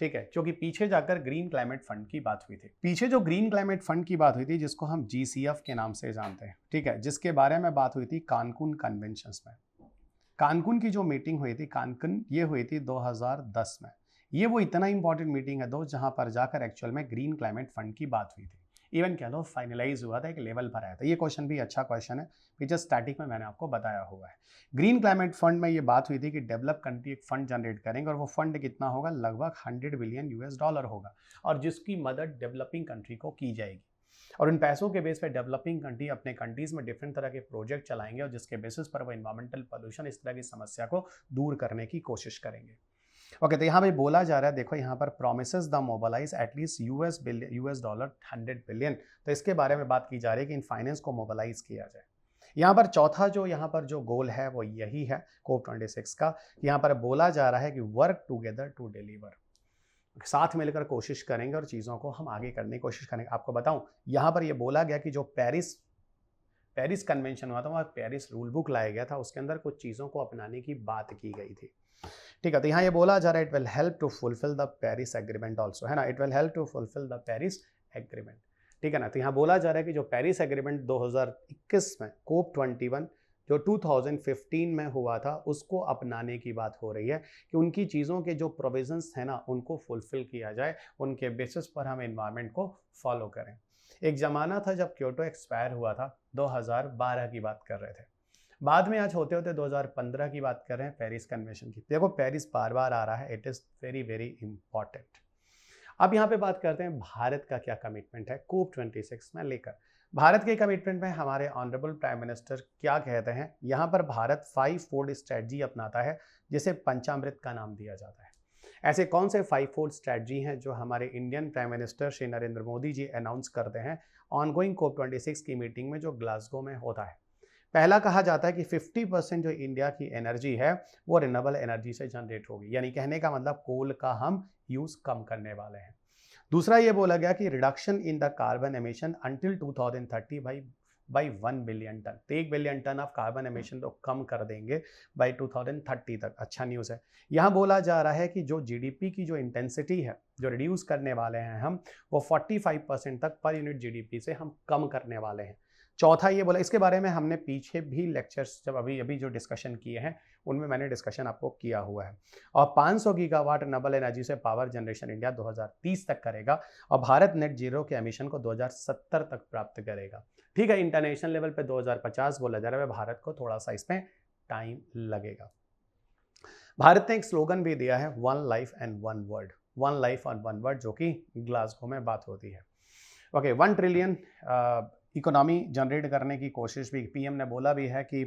ठीक है, क्योंकि पीछे जाकर ग्रीन क्लाइमेट फंड की बात हुई थी। पीछे जो ग्रीन क्लाइमेट फंड की बात हुई थी, जिसको हम GCF के नाम से जानते हैं, ठीक है, जिसके बारे में बात हुई थी कानकुन कन्वेंशंस में। कानकुन की जो मीटिंग हुई थी, कानकुन ये हुई थी 2010 में। ये वो इतना इंपॉर्टेंट मीटिंग है दोस्त, जहां पर जाकर एक्चुअल में ग्रीन क्लाइमेट फंड की बात हुई थी। इवन कह लो फाइनलाइज हुआ था, एक लेवल पर आया था। ये क्वेश्चन भी अच्छा क्वेश्चन है, कि जस्ट स्टैटिक में मैंने आपको बताया हुआ है। ग्रीन क्लाइमेट फंड में ये बात हुई थी कि डेवलप कंट्री एक फंड जनरेट करेंगे, और वो फंड कितना होगा, लगभग $100 बिलियन होगा, और जिसकी मदद डेवलपिंग कंट्री को की जाएगी। और इन पैसों के बेस पे डेवलपिंग कंट्री अपने कंट्रीज में डिफरेंट तरह के प्रोजेक्ट चलाएंगे, और जिसके बेसिस पर वो इन्वायरमेंटल पोल्यूशन, इस तरह की समस्या को दूर करने की कोशिश करेंगे। ओके, तो यहाँ पे बोला जा रहा है, देखो यहाँ पर promises the mobilise at least $100 billion. तो इसके बारे में बात की जा रही है कि इन फाइनेंस को मोबिलाइज किया जाए। यहाँ पर चौथा जो यहाँ पर जो गोल है वो यही है COP26 का। यहाँ पर बोला जा रहा है कि वर्क टुगेदर टू डिलीवर, साथ मिलकर कोशिश करेंगे और चीज़ों को हम आगे करने की कोशिश करेंगे। आपको बताऊं, यहाँ पर ये बोला गया कि जो पेरिस कन्वेंशन हुआ था, वहाँ पेरिस रूल बुक लाया गया था, उसके अंदर कुछ चीज़ों को अपनाने की बात की गई थी, ठीक है। तो यहाँ ये बोला जा रहा है, it will help to fulfil the Paris agreement also, है ना, it will help to fulfil the Paris agreement, ठीक है ना। तो यहाँ बोला जा रहा है कि जो पेरिस एग्रीमेंट 2021 में COP21 जो 2015 में हुआ था, उसको अपनाने की बात हो रही है, कि उनकी चीज़ों के जो प्रोविजंस है ना, उनको फुलफिल किया जाए, उनके बेसिस पर हम एनवायरनमेंट को फॉलो करें। एक ज़माना था जब क्योटो एक्सपायर हुआ था, 2012 की बात कर रहे थे, बाद में आज होते होते 2015 की बात कर रहे हैं, पेरिस कन्वेंशन की। देखो पेरिस बार बार आ रहा है, it is very very important. अब यहाँ पे बात करते हैं भारत का क्या कमिटमेंट है COP26 में लेकर। भारत के कमिटमेंट में हमारे ऑनरेबल प्राइम मिनिस्टर क्या कहते हैं, यहाँ पर भारत 5 फोल्ड स्ट्रेटजी अपनाता है, जिसे पंचामृत का नाम दिया जाता है। ऐसे कौन से 5 फोल्ड स्ट्रेटजी हैं जो हमारे Indian prime minister Shri Narendra Modi ji announce करते हैं ऑनगोइंग COP26 की मीटिंग में, जो ग्लासगो में होता है। पहला कहा जाता है कि 50% जो इंडिया की एनर्जी है वो रिन्यूएबल एनर्जी से जनरेट होगी, यानी कहने का मतलब कोल का हम यूज़ कम करने वाले हैं। दूसरा ये बोला गया कि reduction in the carbon emission until 2030 by 1 billion ton, तो 1 billion ton of carbon emission तो कम कर देंगे बाई 2030 तक। अच्छा न्यूज़ है। यहाँ बोला जा रहा है कि जो GDP की जो इंटेंसिटी है, जो रिड्यूस करने वाले हैं हम, वो 45% तक पर यूनिट GDP से हम कम करने वाले हैं। चौथा ये बोला, इसके बारे में हमने पीछे भी लेक्चर्स जब अभी जो डिस्कशन किए हैं, उनमें मैंने डिस्कशन आपको किया हुआ है। और 500 गीगावाट रिन्यूएबल एनर्जी से पावर जनरेशन इंडिया 2030 तक करेगा, और भारत नेट जीरो के एमिशन को 2070 तक प्राप्त करेगा, ठीक है। इंटरनेशनल लेवल पे 2050 बोला जा रहा है, भारत को थोड़ा सा इसमें टाइम लगेगा। भारत ने एक स्लोगन भी दिया है, 1 लाइफ एंड 1 वर्ड, 1 लाइफ और 1 वर्ड, जो कि ग्लासगो में बात होती है। ओके, 1 ट्रिलियन इकोनॉमी जनरेट करने की कोशिश भी PM ने बोला भी है कि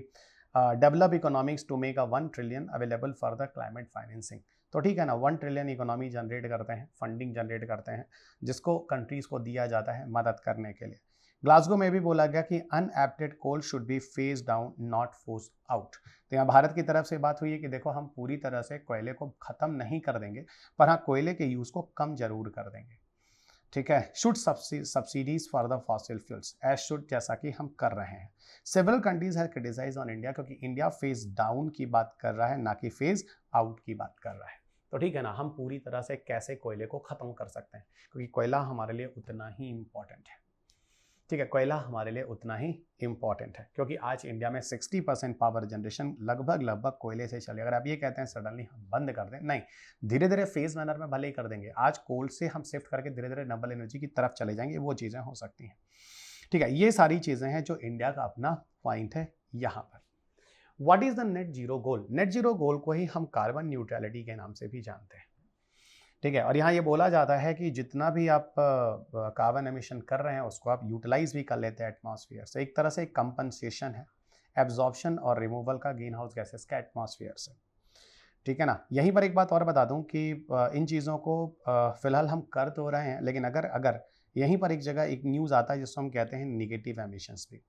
develop economics to make 1 trillion available for the climate financing. तो ठीक है ना, 1 ट्रिलियन इकोनॉमी जनरेट करते हैं, फंडिंग जनरेट करते हैं, जिसको कंट्रीज़ को दिया जाता है मदद करने के लिए। ग्लासगो में भी बोला गया कि unabated coal should be phase down not force out. तो यहाँ भारत की तरफ से बात हुई है कि देखो हम पूरी तरह से कोयले को ख़त्म नहीं कर देंगे, पर हाँ कोयले के यूज़ को कम जरूर कर देंगे, ठीक है। Should subsidies for the fossil fuels as should, जैसा कि हम कर रहे हैं। Several countries have criticise on India, क्योंकि इंडिया फेज डाउन की बात कर रहा है, ना कि फेज आउट की बात कर रहा है। तो ठीक है ना, हम पूरी तरह से कैसे कोयले को ख़त्म कर सकते हैं, क्योंकि कोयला हमारे लिए उतना ही इम्पॉर्टेंट है, ठीक है। कोयला हमारे लिए उतना ही इम्पॉर्टेंट है, क्योंकि आज इंडिया में 60% पावर जनरेशन लगभग कोयले से चले। अगर आप ये कहते हैं सडनली हम बंद कर दें, नहीं, धीरे धीरे फेज मैनर में भले ही कर देंगे। आज कोल से हम शिफ्ट करके धीरे धीरे रिन्यूएबल एनर्जी की तरफ चले जाएंगे, वो चीज़ें हो सकती हैं, ठीक है। ये सारी चीज़ें हैं जो इंडिया का अपना पॉइंट है यहाँ पर। What is the net zero goal? Net zero goal को ही हम कार्बन न्यूट्रलिटी के नाम से भी जानते हैं, ठीक है। और यहाँ ये बोला जाता है कि जितना भी आप कार्बन एमिशन कर रहे हैं, उसको आप यूटिलाइज भी कर लेते हैं एटमॉस्फेयर से, एक तरह से एक कंपनसेशन है, एब्जॉर्प्शन और रिमूवल का ग्रीन हाउस गैसेस का एटमॉस्फेयर से। ठीक है ना। यहीं पर एक बात और बता दूं कि इन चीज़ों को फिलहाल हम कर तो रहे हैं, लेकिन अगर अगर यहीं पर एक जगह एक न्यूज़ आता है जिसको हम कहते हैं निगेटिव एमिशंस भी।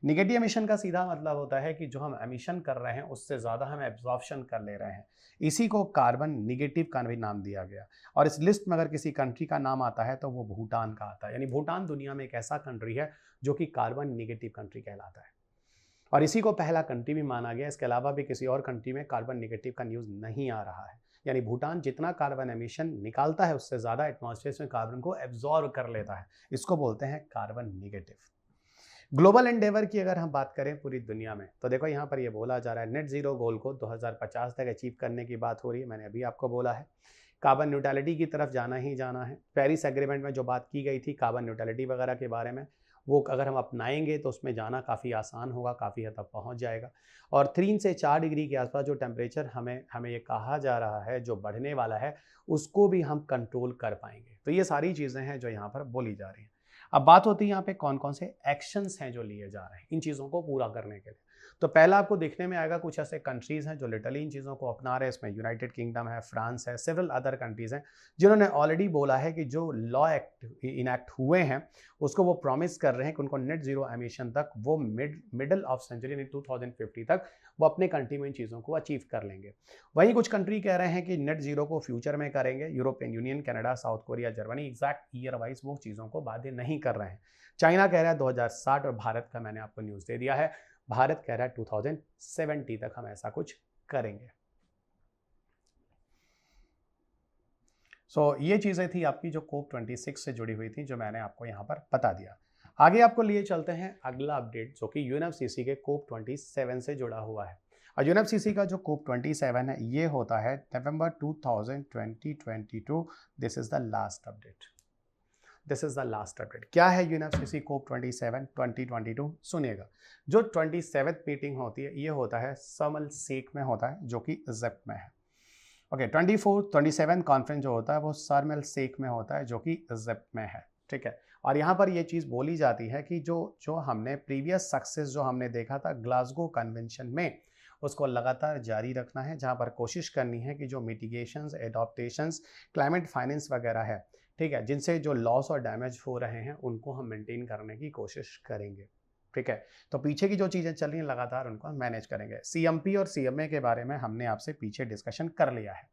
निगेटिव एमिशन का सीधा मतलब होता है कि जो हम एमिशन कर रहे हैं उससे ज़्यादा हम एब्जॉर्प्शन कर ले रहे हैं। इसी को कार्बन निगेटिव का भी नाम दिया गया। और इस लिस्ट में अगर किसी कंट्री का नाम आता है तो वो भूटान का आता है। यानी भूटान दुनिया में एक ऐसा कंट्री है जो कि कार्बन निगेटिव कंट्री कहलाता है, और इसी को पहला कंट्री भी माना गया। इसके अलावा भी किसी और कंट्री में कार्बन निगेटिव का न्यूज़ नहीं आ रहा है। यानी भूटान जितना कार्बन एमिशन निकालता है उससे ज़्यादा एटमॉस्फेयर में कार्बन को एब्जॉर्ब कर लेता है। इसको बोलते हैं कार्बन निगेटिव। ग्लोबल एंडेवर की अगर हम बात करें पूरी दुनिया में, तो देखो यहाँ पर ये बोला जा रहा है नेट जीरो गोल को 2050 तक अचीव करने की बात हो रही है। मैंने अभी आपको बोला है कार्बन न्यूट्रलिटी की तरफ जाना ही जाना है। पेरिस एग्रीमेंट में जो बात की गई थी कार्बन न्यूट्रलिटी वगैरह के बारे में, वो अगर हम अपनाएंगे तो उसमें जाना काफ़ी आसान होगा, काफ़ी हद तक पहुंच जाएगा। और 3 से 4 डिग्री के आसपास जो टेम्परेचर हमें ये कहा जा रहा है जो बढ़ने वाला है, उसको भी हम कंट्रोल कर पाएंगे। तो ये सारी चीज़ें हैं जो यहाँ पर बोली जा रही हैं। अब बात होती है यहाँ पे कौन कौन से एक्शंस हैं जो लिए जा रहे हैं इन चीज़ों को पूरा करने के लिए। तो पहला आपको देखने में आएगा कुछ ऐसे कंट्रीज़ हैं जो लिटरली इन चीज़ों को अपना रहे हैं। इसमें यूनाइटेड किंगडम है, फ्रांस है, सेवरल अदर कंट्रीज़ हैं जिन्होंने ऑलरेडी बोला है कि जो लॉ एक्ट इनैक्ट हुए हैं उसको वो प्रॉमिस कर रहे हैं कि उनको नेट जीरो एमिशन तक वो मिडल ऑफ सेंचुरी यानी 2050 तक वो अपने कंट्री में इन चीज़ों को अचीव कर लेंगे। वहीं कुछ कंट्री कह रहे हैं कि नेट जीरो को फ्यूचर में करेंगे। European union, Canada, south Korea, Germany exact year wise वो चीज़ों को बाध्य नहीं कर रहे हैं। चाइना कह रहा है 2060 और भारत का मैंने आपको न्यूज़ दे दिया है, भारत कह रहा है 2070 तक हम ऐसा कुछ करेंगे। ये चीज़ें थी आपकी जो कोप 26 से जुड़ी हुई थी, जो मैंने आपको यहाँ पर बता दिया। आगे आपको लिए चलते हैं अगला अपडेट जो कि यूएनएफसीसी के कोप 27 से जुड़ा हुआ है। और यूएनएफसीसी का जो कोप 27 है ये होता है नवंबर 2022। This is the last update. क्या है यूएनएफसीसी कोप 27 2022? सुनिएगा। जो 27th मीटिंग होती है ये होता है शर्म शेख में होता है जो कि इजिप्ट में है। ओके, 27 कॉन्फ्रेंस जो होता है वो शर्म शेख में होता है जो कि इजिप्ट में है। ठीक है। और यहाँ पर ये चीज़ बोली जाती है कि जो हमने प्रीवियस सक्सेस जो हमने देखा था ग्लासगो कन्वेंशन में, उसको लगातार जारी रखना है, जहाँ पर कोशिश करनी है कि जो मिटिगेशंस, एडॉप्टेशंस, क्लाइमेट फाइनेंस वगैरह है, ठीक है, जिनसे जो लॉस और डैमेज हो रहे हैं उनको हम मेंटेन करने की कोशिश करेंगे। ठीक है। तो पीछे की जो चीज़ें चल रही हैं लगातार उनको हम मैनेज करेंगे। सीएमपी और सीएमए के बारे में हमने आपसे पीछे डिस्कशन कर लिया है।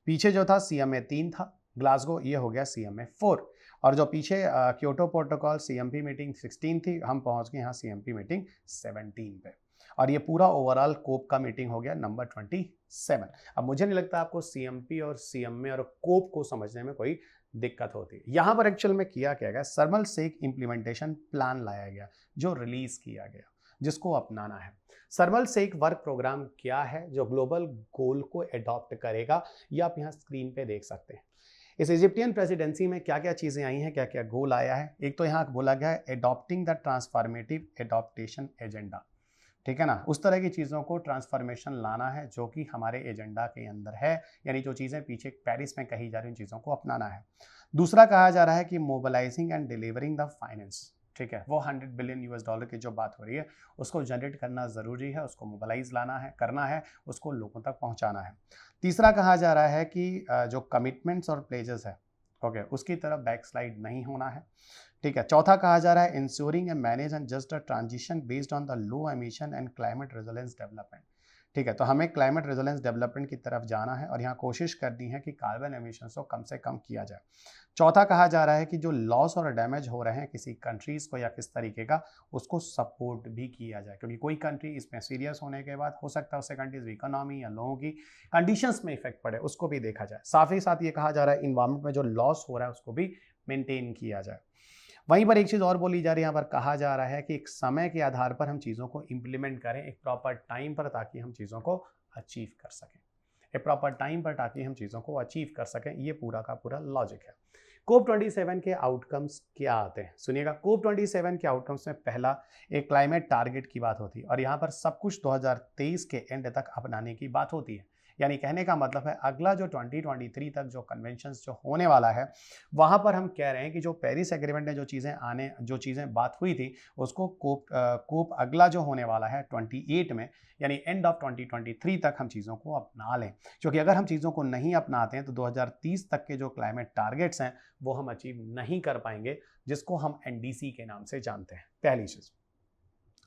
पीछे जो था सीएमए 3 था, ग्लासगो ये हो गया सीएमए 4, और जो पीछे क्योटो प्रोटोकॉल सीएमपी मीटिंग 16 थी, हम पहुंच गए यहाँ सीएमपी मीटिंग 17 पे, और ये पूरा ओवरऑल कोप का मीटिंग हो गया नंबर 27। अब मुझे नहीं लगता आपको सीएमपी और सीएमए और कोप को समझने में कोई दिक्कत होती है। यहाँ पर एक्चुअल में किया क्या गया, शर्म शेख इम्प्लीमेंटेशन प्लान लाया गया जो रिलीज किया गया, जिसको अपनाना है। शर्म शेख वर्क प्रोग्राम क्या है जो ग्लोबल गोल को एडॉप्ट करेगा, ये आप यहाँ स्क्रीन पे देख सकते हैं। इस इजिप्टियन प्रेसिडेंसी में क्या क्या चीज़ें आई हैं, क्या क्या गोल आया है। एक तो यहाँ बोला गया है adopting the transformative adaptation agenda. ठीक है ना, उस तरह की चीज़ों को ट्रांसफॉर्मेशन लाना है जो कि हमारे एजेंडा के अंदर है, यानी जो चीज़ें पीछे पेरिस में कही जा रही हैं उन चीज़ों को अपनाना है। दूसरा कहा जा रहा है कि mobilising and delivering the finance. ठीक है, वो $100 बिलियन की जो बात हो रही है उसको जनरेट करना ज़रूरी है, उसको मोबिलाइज लाना है, करना है, उसको लोगों तक पहुँचाना है। तीसरा कहा जा रहा है कि जो कमिटमेंट्स और प्लेजेस है, ओके, उसकी तरफ बैकस्लाइड नहीं होना है। ठीक है। चौथा कहा जा रहा है ensuring A manage and just a transition based on the low emission and climate resilience development. ठीक है, तो हमें क्लाइमेट रेजिलेंस डेवलपमेंट की तरफ जाना है और यहाँ कोशिश करनी है कि कार्बन एमिशन को कम से कम किया जाए। चौथा कहा जा रहा है कि जो लॉस और डैमेज हो रहे हैं किसी कंट्रीज़ को या किस तरीके का, उसको सपोर्ट भी किया जाए, क्योंकि कोई कंट्री इसमें सीरियस होने के बाद हो सकता है उससे कंट्रीज इकोनॉमी या लोगों की कंडीशंस में इफेक्ट पड़े, उसको भी देखा जाए। साथ ही साथ ये कहा जा रहा है इन्वायरमेंट में जो लॉस हो रहा है उसको भी मेंटेन किया जाए। वहीं पर एक चीज़ और बोली जा रही है, यहाँ पर कहा जा रहा है कि एक समय के आधार पर हम चीज़ों को इम्प्लीमेंट करें, एक प्रॉपर टाइम पर, ताकि हम चीज़ों को अचीव कर सकें, एक प्रॉपर टाइम पर ताकि हम चीज़ों को अचीव कर सकें। ये पूरा का पूरा लॉजिक है। कोप 27 के आउटकम्स क्या आते हैं, सुनिएगा। कोप 27 के आउटकम्स में पहला एक क्लाइमेट टारगेट की बात होती है, और यहाँ पर सब कुछ 2023 के एंड तक अपनाने की बात होती है। यानी कहने का मतलब है अगला जो 2023 तक जो कन्वेंशन जो होने वाला है वहाँ पर हम कह रहे हैं कि जो पेरिस एग्रीमेंट ने जो चीज़ें बात हुई थी उसको कोप अगला जो होने वाला है 28 में, यानी एंड ऑफ 2023 तक हम चीज़ों को अपना लें, क्योंकि अगर हम चीज़ों को नहीं अपनाते हैं तो 2030 तक के जो क्लाइमेट टारगेट्स हैं वो हम अचीव नहीं कर पाएंगे, जिसको हम एनडीसी के नाम से जानते हैं। पहली चीज़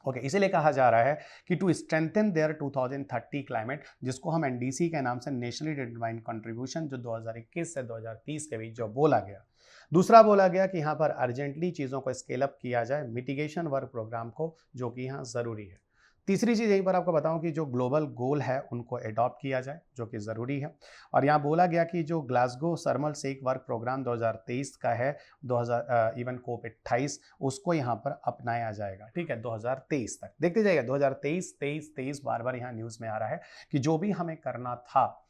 ओके, इसीलिए कहा जा रहा है कि टू स्ट्रेंथन देयर 2030 क्लाइमेट, जिसको हम एनडीसी के नाम से नेशनली डिटरमाइंड कंट्रीब्यूशन, जो 2021 से 2030 के बीच जो बोला गया। दूसरा बोला गया कि यहाँ पर अर्जेंटली चीज़ों को स्केल अप किया जाए, मिटिगेशन वर्क प्रोग्राम को, जो कि यहाँ ज़रूरी है। तीसरी चीज़ यहीं पर आपको बताऊं कि जो ग्लोबल गोल है उनको अडॉप्ट किया जाए, जो कि ज़रूरी है। और यहाँ बोला गया कि जो ग्लासगो शर्म एल शेख वर्क प्रोग्राम 2023 का है, 2000 इवन कोप 28, उसको यहाँ पर अपनाया जाएगा। ठीक है, 2023 तक देखते जाइएगा, 2023 23 23 बार बार यहाँ न्यूज़ में आ रहा है कि जो भी हमें करना था।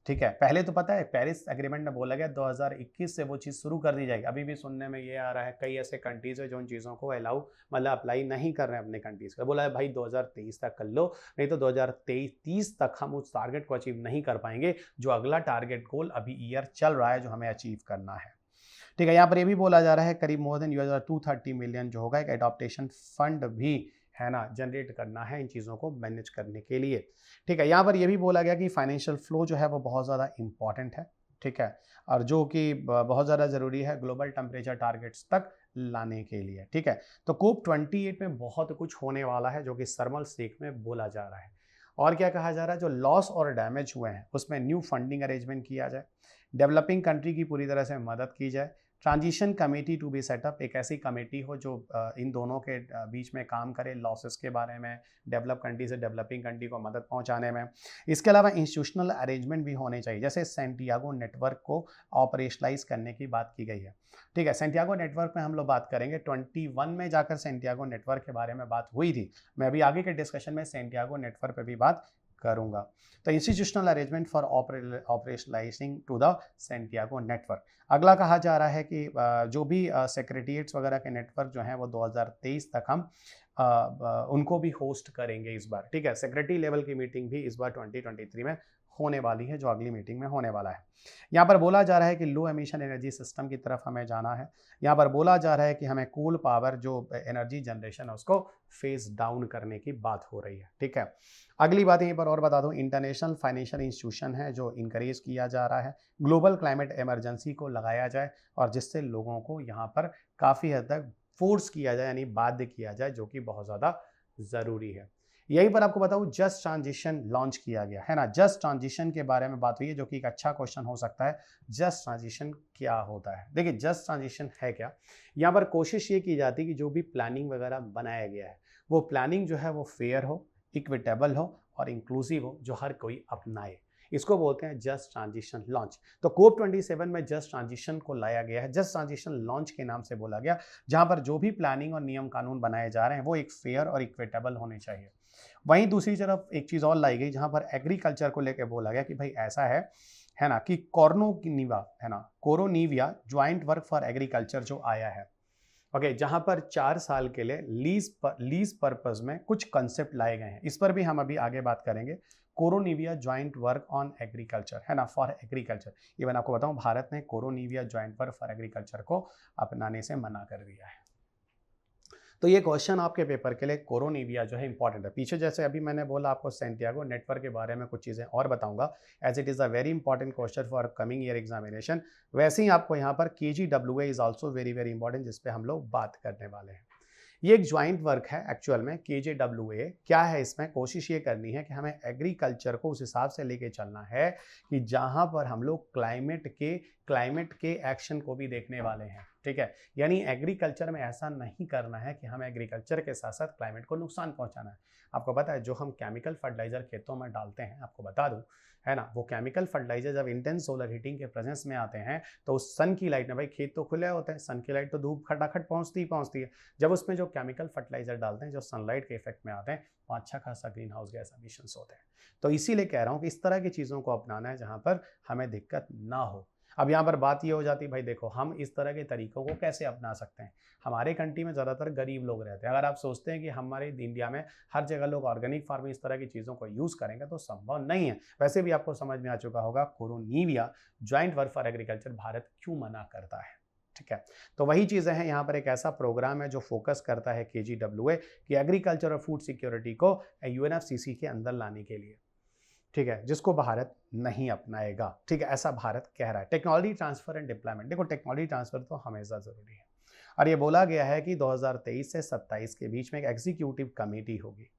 ठीक है, पहले तो पता है पेरिस एग्रीमेंट में बोला गया 2021 से वो चीज़ शुरू कर दी जाएगी। अभी भी सुनने में ये आ रहा है कई ऐसे कंट्रीज है जो उन चीज़ों को मतलब अप्लाई नहीं कर रहे हैं अपने कंट्रीज का। बोला है भाई 2023 तक कर लो, नहीं तो 2030 तक हम उस टारगेट को अचीव नहीं कर पाएंगे, जो अगला टारगेट गोल अभी ईयर चल रहा है जो हमें अचीव करना है। ठीक है, यहाँ पर ये भी बोला जा रहा है करीब मोर देन $230 मिलियन जो होगा एक एडॉप्टेशन फंड भी है ना जनरेट करना है इन चीज़ों को मैनेज करने के लिए। ठीक है, यहाँ पर यह भी बोला गया कि फाइनेंशियल फ्लो जो है वो बहुत ज़्यादा इंपॉर्टेंट है। ठीक है, और जो कि बहुत ज़्यादा ज़रूरी है ग्लोबल टेम्परेचर टारगेट्स तक लाने के लिए। ठीक है, तो कोप 28 में बहुत कुछ होने वाला है जो कि शर्म एल शेख में बोला जा रहा है। और क्या कहा जा रहा है, जो लॉस और डैमेज हुए हैं उसमें न्यू फंडिंग अरेंजमेंट किया जाए, डेवलपिंग कंट्री की पूरी तरह से मदद की जाए, transition committee to be setup, एक ऐसी कमेटी हो जो इन दोनों के बीच में काम करे, लॉसेस के बारे में, डेवलप कंट्री से डेवलपिंग कंट्री को मदद पहुंचाने में। इसके अलावा इंस्टीट्यूशनल अरेंजमेंट भी होने चाहिए, जैसे सेंटियागो नेटवर्क को ऑपरेशनलाइज करने की बात की गई है। ठीक है, सेंटियागो नेटवर्क में हम लोग बात करेंगे, 21 में जाकर सेंटियागो नेटवर्क के बारे में बात हुई थी। मैं अभी आगे के डिस्कशन में सेंटियागो नेटवर्क पर भी बात करूंगा। तो institutional arrangement for operationalising to the Santiago network. अगला कहा जा रहा है कि जो भी सेक्रेटरीट्स वगैरह के नेटवर्क जो हैं वो 2023 तक हम उनको भी होस्ट करेंगे इस बार। ठीक है, सेक्रेटरी लेवल की मीटिंग भी इस बार 2023 में होने वाली है, जो अगली मीटिंग में होने वाला है। यहाँ पर बोला जा रहा है कि लो एमिशन एनर्जी सिस्टम की तरफ हमें जाना है। यहाँ पर बोला जा रहा है कि हमें कोल पावर जो एनर्जी जनरेशन है उसको फेज डाउन करने की बात हो रही है। ठीक है, अगली बात यहीं पर और बता दूं, इंटरनेशनल फाइनेंशियल इंस्टीट्यूशन है जो इंकरेज किया जा रहा है, ग्लोबल क्लाइमेट इमरजेंसी को लगाया जाए और जिससे लोगों को यहाँ पर काफ़ी हद तक फोर्स किया जाए, यानी बाध्य किया जाए, जो कि बहुत ज़्यादा ज़रूरी है। यहीं पर आपको बताऊं जस्ट ट्रांजिशन लॉन्च किया गया है ना, जस्ट ट्रांजिशन के बारे में बात हुई है, जो कि एक अच्छा क्वेश्चन हो सकता है। जस्ट ट्रांजिशन क्या होता है? देखिए, जस्ट ट्रांजिशन है क्या, यहाँ पर कोशिश ये की जाती है कि जो भी प्लानिंग वगैरह बनाया गया है वो प्लानिंग जो है वो फेयर हो, इक्विटेबल हो और इंक्लूसिव हो, जो हर कोई अपनाए। इसको बोलते हैं जस्ट ट्रांजिशन लॉन्च। तो कोप 27 में जस्ट ट्रांजिशन को लाया गया है, जस्ट ट्रांजिशन लॉन्च के नाम से बोला गया, जहां पर जो भी प्लानिंग और नियम कानून बनाए जा रहे हैं वो एक फेयर और इक्विटेबल होने चाहिए। वहीं दूसरी तरफ एक चीज़ और लाई गई, जहां पर एग्रीकल्चर को लेकर बोला गया कि भाई ऐसा है ना, कि कॉर्नोनिवा है ना, कोरोनिविया ज्वाइंट वर्क फॉर एग्रीकल्चर जो आया है, ओके, जहां पर 4 साल के लिए लीज पर्पस में कुछ कंसेप्ट लाए गए हैं। इस पर भी हम अभी आगे बात करेंगे। कोरोनिविया ज्वाइंट वर्क ऑन एग्रीकल्चर है ना, फॉर एग्रीकल्चर। इवन आपको बताऊं भारत ने कोरोनिविया ज्वाइंट वर्क फॉर एग्रीकल्चर को अपनाने से मना कर दिया है। तो ये क्वेश्चन आपके पेपर के लिए कोरोनिविया जो है इंपॉर्टेंट है। पीछे जैसे अभी मैंने बोला आपको सेंटियागो नेटवर्क के बारे में कुछ चीज़ें और बताऊंगा, as it is a very important question for coming year examination. वैसे ही आपको यहाँ पर KGWA is also very very important, जिस पे हम लोग बात करने वाले हैं। ये एक ज्वाइंट वर्क है एक्चुअल में। KGWA क्या है, इसमें कोशिश ये करनी है कि हमें एग्रीकल्चर को उस हिसाब से लेके चलना है कि जहां पर हम लोग क्लाइमेट के एक्शन को भी देखने वाले हैं। ठीक है, यानी एग्रीकल्चर में ऐसा नहीं करना है कि हमें एग्रीकल्चर के साथ साथ क्लाइमेट को नुकसान पहुंचाना है। आपको पता है जो हम केमिकल फर्टिलाइजर खेतों में डालते हैं, आपको बता दूं है ना, वो केमिकल फर्टिलाइजर जब इंटेंस सोलर हीटिंग के प्रेजेंस में आते हैं तो उस सन की लाइट में, भाई खेत तो खुले होते हैं, सन की लाइट तो धूप खटाखट पहुंचती है, जब उसमें जो केमिकल फर्टिलाइजर डालते हैं जो सनलाइट के इफेक्ट में आते हैं, वहाँ अच्छा खासा ग्रीन हाउस गैस एमिशंस होते हैं। तो इसीलिए कह रहा हूँ कि इस तरह की चीज़ों को अपनाना है जहाँ पर हमें दिक्कत ना हो। अब यहाँ पर बात ये हो जाती है, भाई देखो हम इस तरह के तरीकों को कैसे अपना सकते हैं। हमारे कंट्री में ज़्यादातर गरीब लोग रहते हैं। अगर आप सोचते हैं कि हमारे इंडिया में हर जगह लोग ऑर्गेनिक फार्मिंग इस तरह की चीज़ों को यूज़ करेंगे तो संभव नहीं है। वैसे भी आपको समझ में आ चुका होगा Koronivia joint work for agriculture Bharat क्यों मना करता है। ठीक है, तो वही चीज़ें हैं। यहाँ पर एक ऐसा प्रोग्राम है जो फोकस करता है KGWA कि एग्रीकल्चर और फूड सिक्योरिटी को UNFCCC के अंदर लाने के लिए, ठीक है, जिसको भारत नहीं अपनाएगा। ठीक है, ऐसा भारत कह रहा है। टेक्नोलॉजी ट्रांसफर एंड डिप्लॉयमेंट, देखो टेक्नोलॉजी ट्रांसफर तो हमेशा जरूरी है और ये बोला गया है कि 2023 से 27 के बीच में एक एग्जीक्यूटिव कमेटी होगी।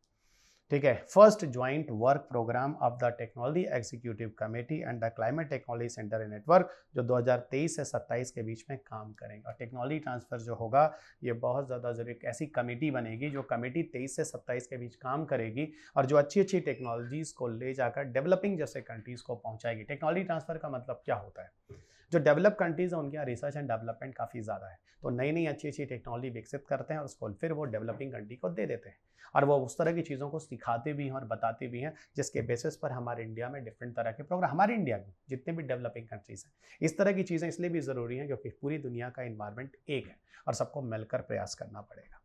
ठीक है, first joint work programme of the technology executive committee and the climate technology centre network जो 2023 से 27 के बीच में काम करेगा। टेक्नोलॉजी ट्रांसफर जो होगा ये बहुत ज़्यादा जरूरी, ऐसी कमेटी बनेगी जो कमेटी 23 से 27 के बीच काम करेगी और जो अच्छी अच्छी टेक्नोलॉजीज़ को ले जाकर डेवलपिंग जैसे कंट्रीज़ को पहुँचाएगी। टेक्नोलॉजी ट्रांसफर का मतलब क्या होता है, जो डेवलप कंट्रीज़ हैं उनके यहाँ रिसर्च एंड डेवलपमेंट काफ़ी ज़्यादा है, तो नई नई अच्छी अच्छी टेक्नोलॉजी विकसित करते हैं और उसको फिर वो डेवलपिंग कंट्री को दे देते हैं और वो उस तरह की चीज़ों को सिखाते भी हैं और बताते भी हैं जिसके बेसिस पर हमारे इंडिया में डिफरेंट तरह के प्रोग्राम, हमारे इंडिया में जितने भी डेवलपिंग कंट्रीज़ हैं, इस तरह की चीज़ें इसलिए भी ज़रूरी हैं क्योंकि पूरी दुनिया का इन्वायरमेंट एक है और सबको मिलकर प्रयास करना पड़ेगा।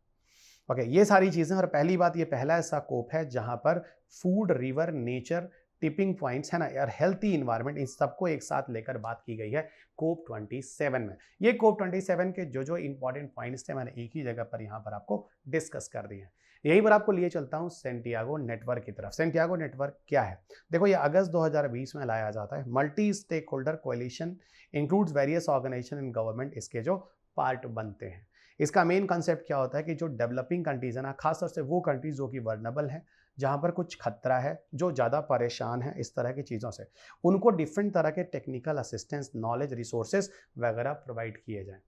ओके, ये सारी चीज़ें। और पहली बात, ये पहला ऐसा कोप है जहाँ पर food, river, nature, tipping points है ना यार, हेल्थी इन्वायरमेंट, इन सबको एक साथ लेकर बात की गई है कोप 27 में। ये कोप 27 के जो जो इंपॉर्टेंट पॉइंट्स थे मैंने एक ही जगह पर यहाँ पर आपको डिस्कस कर दिए हैं। यहीं पर आपको लिए चलता हूँ सेंटियागो नेटवर्क की तरफ। सेंटियागो नेटवर्क क्या है, देखो ये अगस्त 2020 में लाया जाता है। Multi stake holder coalition includes various organisation in government, इसके जो पार्ट बनते हैं। इसका मेन कंसेप्ट क्या होता है कि जो डेवलपिंग कंट्रीज है ना, खासतौर से वो कंट्रीज जो कि वर्नेबल हैं, जहाँ पर कुछ खतरा है, जो ज़्यादा परेशान है इस तरह की चीज़ों से, उनको डिफरेंट तरह के टेक्निकल असिस्टेंस, नॉलेज, रिसोर्सेज वगैरह प्रोवाइड किए जाएं,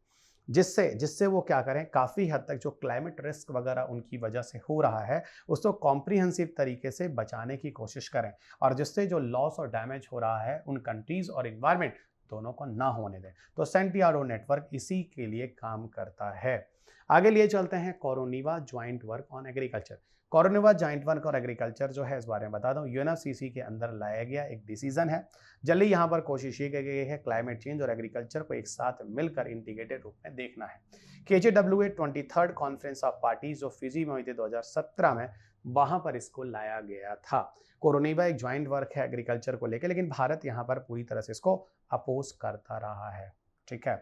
जिससे जिससे वो क्या करें, काफ़ी हद तक जो क्लाइमेट रिस्क वगैरह उनकी वजह से हो रहा है उसको कॉम्प्रिहेंसिव तरीके से बचाने की कोशिश करें और जिससे जो लॉस और डैमेज हो रहा है उन कंट्रीज़ और इन्वायरमेंट दोनों को ना होने दें। तो सेंटियागो नेटवर्क इसी के लिए काम करता है। आगे लिए चलते हैं Koronivia joint work on agriculture. Koronivia joint work और एग्रीकल्चर जो है, इस बारे में बता दूं, UNFCCC के अंदर लाया गया एक डिसीजन है। जल्दी यहाँ पर कोशिश ये की गई है क्लाइमेट चेंज और एग्रीकल्चर को एक साथ मिलकर इंटीग्रेटेड रूप में देखना है। KGWA 23rd conference of parties जो फिजी में हुई थी 2017 में, वहां पर इसको लाया गया था। कोरोनिवा एक ज्वाइंट वर्क है एग्रीकल्चर को लेकर, लेकिन भारत यहाँ पर पूरी तरह से इसको अपोज करता रहा है। ठीक है,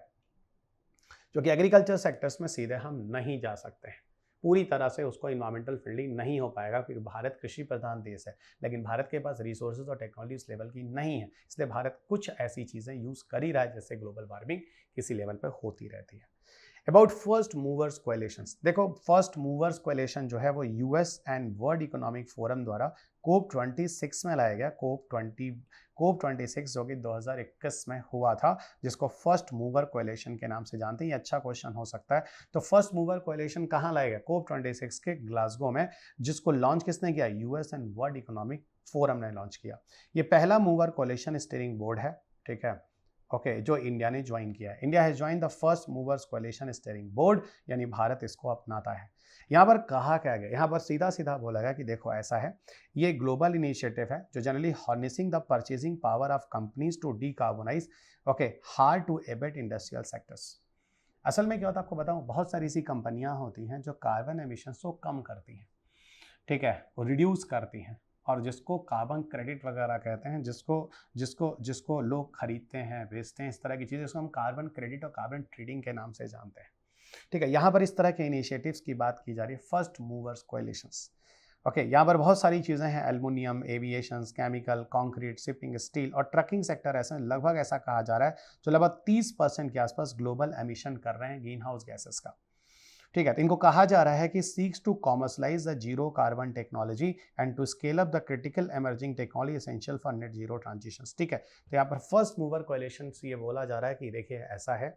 क्योंकि एग्रीकल्चर सेक्टर्स में सीधे हम नहीं जा सकते हैं, पूरी तरह से उसको इन्वायरमेंटल फ्रेंडली नहीं हो पाएगा क्योंकि भारत कृषि प्रधान देश है, लेकिन भारत के पास रिसोर्सेज और टेक्नोलॉजी इस लेवल की नहीं है। इसलिए भारत कुछ ऐसी चीज़ें यूज़ कर ही रहा है, जैसे ग्लोबल वार्मिंग किसी लेवल पर होती रहती है। अबाउट फर्स्ट मूवर्स कोएलिशंस, देखो फर्स्ट मूवर्स कोएलिशन जो है वो US and world economic forum द्वारा कोप 26 में लाया गया। कोप 26 जो कि 2021 में हुआ था, जिसको फर्स्ट मूवर कोएलिशन के नाम से जानते हैं। ये अच्छा क्वेश्चन हो सकता है। तो फर्स्ट मूवर कोएलिशन कहाँ लाया गया, कोप 26 के ग्लासगो में, जिसको लॉन्च किसने किया, US and world economic forum ने लॉन्च किया। ये पहला मूवर कोएलिशन स्टीयरिंग बोर्ड है। ठीक है, ओके, जो इंडिया ने ज्वाइन किया है। India has join the first movers coalition steering board, यानी भारत इसको अपनाता है। यहाँ पर कहा क्या गया, यहाँ पर सीधा सीधा बोला गया कि देखो ऐसा है, ये ग्लोबल इनिशिएटिव है जो generally harnessing the purchasing power of companies to decarbonise hard to abate industrial sectors. असल में क्या होता है आपको बताऊँ, बहुत सारी ऐसी कंपनियाँ होती हैं जो कार्बन एमिशंस को कम करती हैं, ठीक है, वो रिड्यूस करती हैं, और जिसको कार्बन क्रेडिट वगैरह कहते हैं, जिसको जिसको जिसको लोग खरीदते हैं, बेचते हैं, इस तरह की चीज़ें, इसको हम कार्बन क्रेडिट और कार्बन ट्रेडिंग के नाम से जानते हैं। ठीक है, यहाँ पर इस तरह के इनिशिएटिव्स की बात की जा रही है, फर्स्ट मूवर्स कोएलिशंस। ओके, यहाँ पर बहुत सारी चीज़ें हैं, aluminium, aviation, chemical, concrete, shipping, steel और ट्रकिंग सेक्टर ऐसे लगभग ऐसा कहा जा रहा है जो लगभग 30% के आसपास ग्लोबल एमिशन कर रहे हैं ग्रीन हाउस गैसेस का। ठीक है, तो इनको कहा जा रहा है कि seeks to commercialise the zero carbon technology and to scale up the critical emerging technology essential for net zero transition. ठीक है, तो यहाँ पर फर्स्ट मूवर कोएलिशन से ये बोला जा रहा है कि देखिए ऐसा है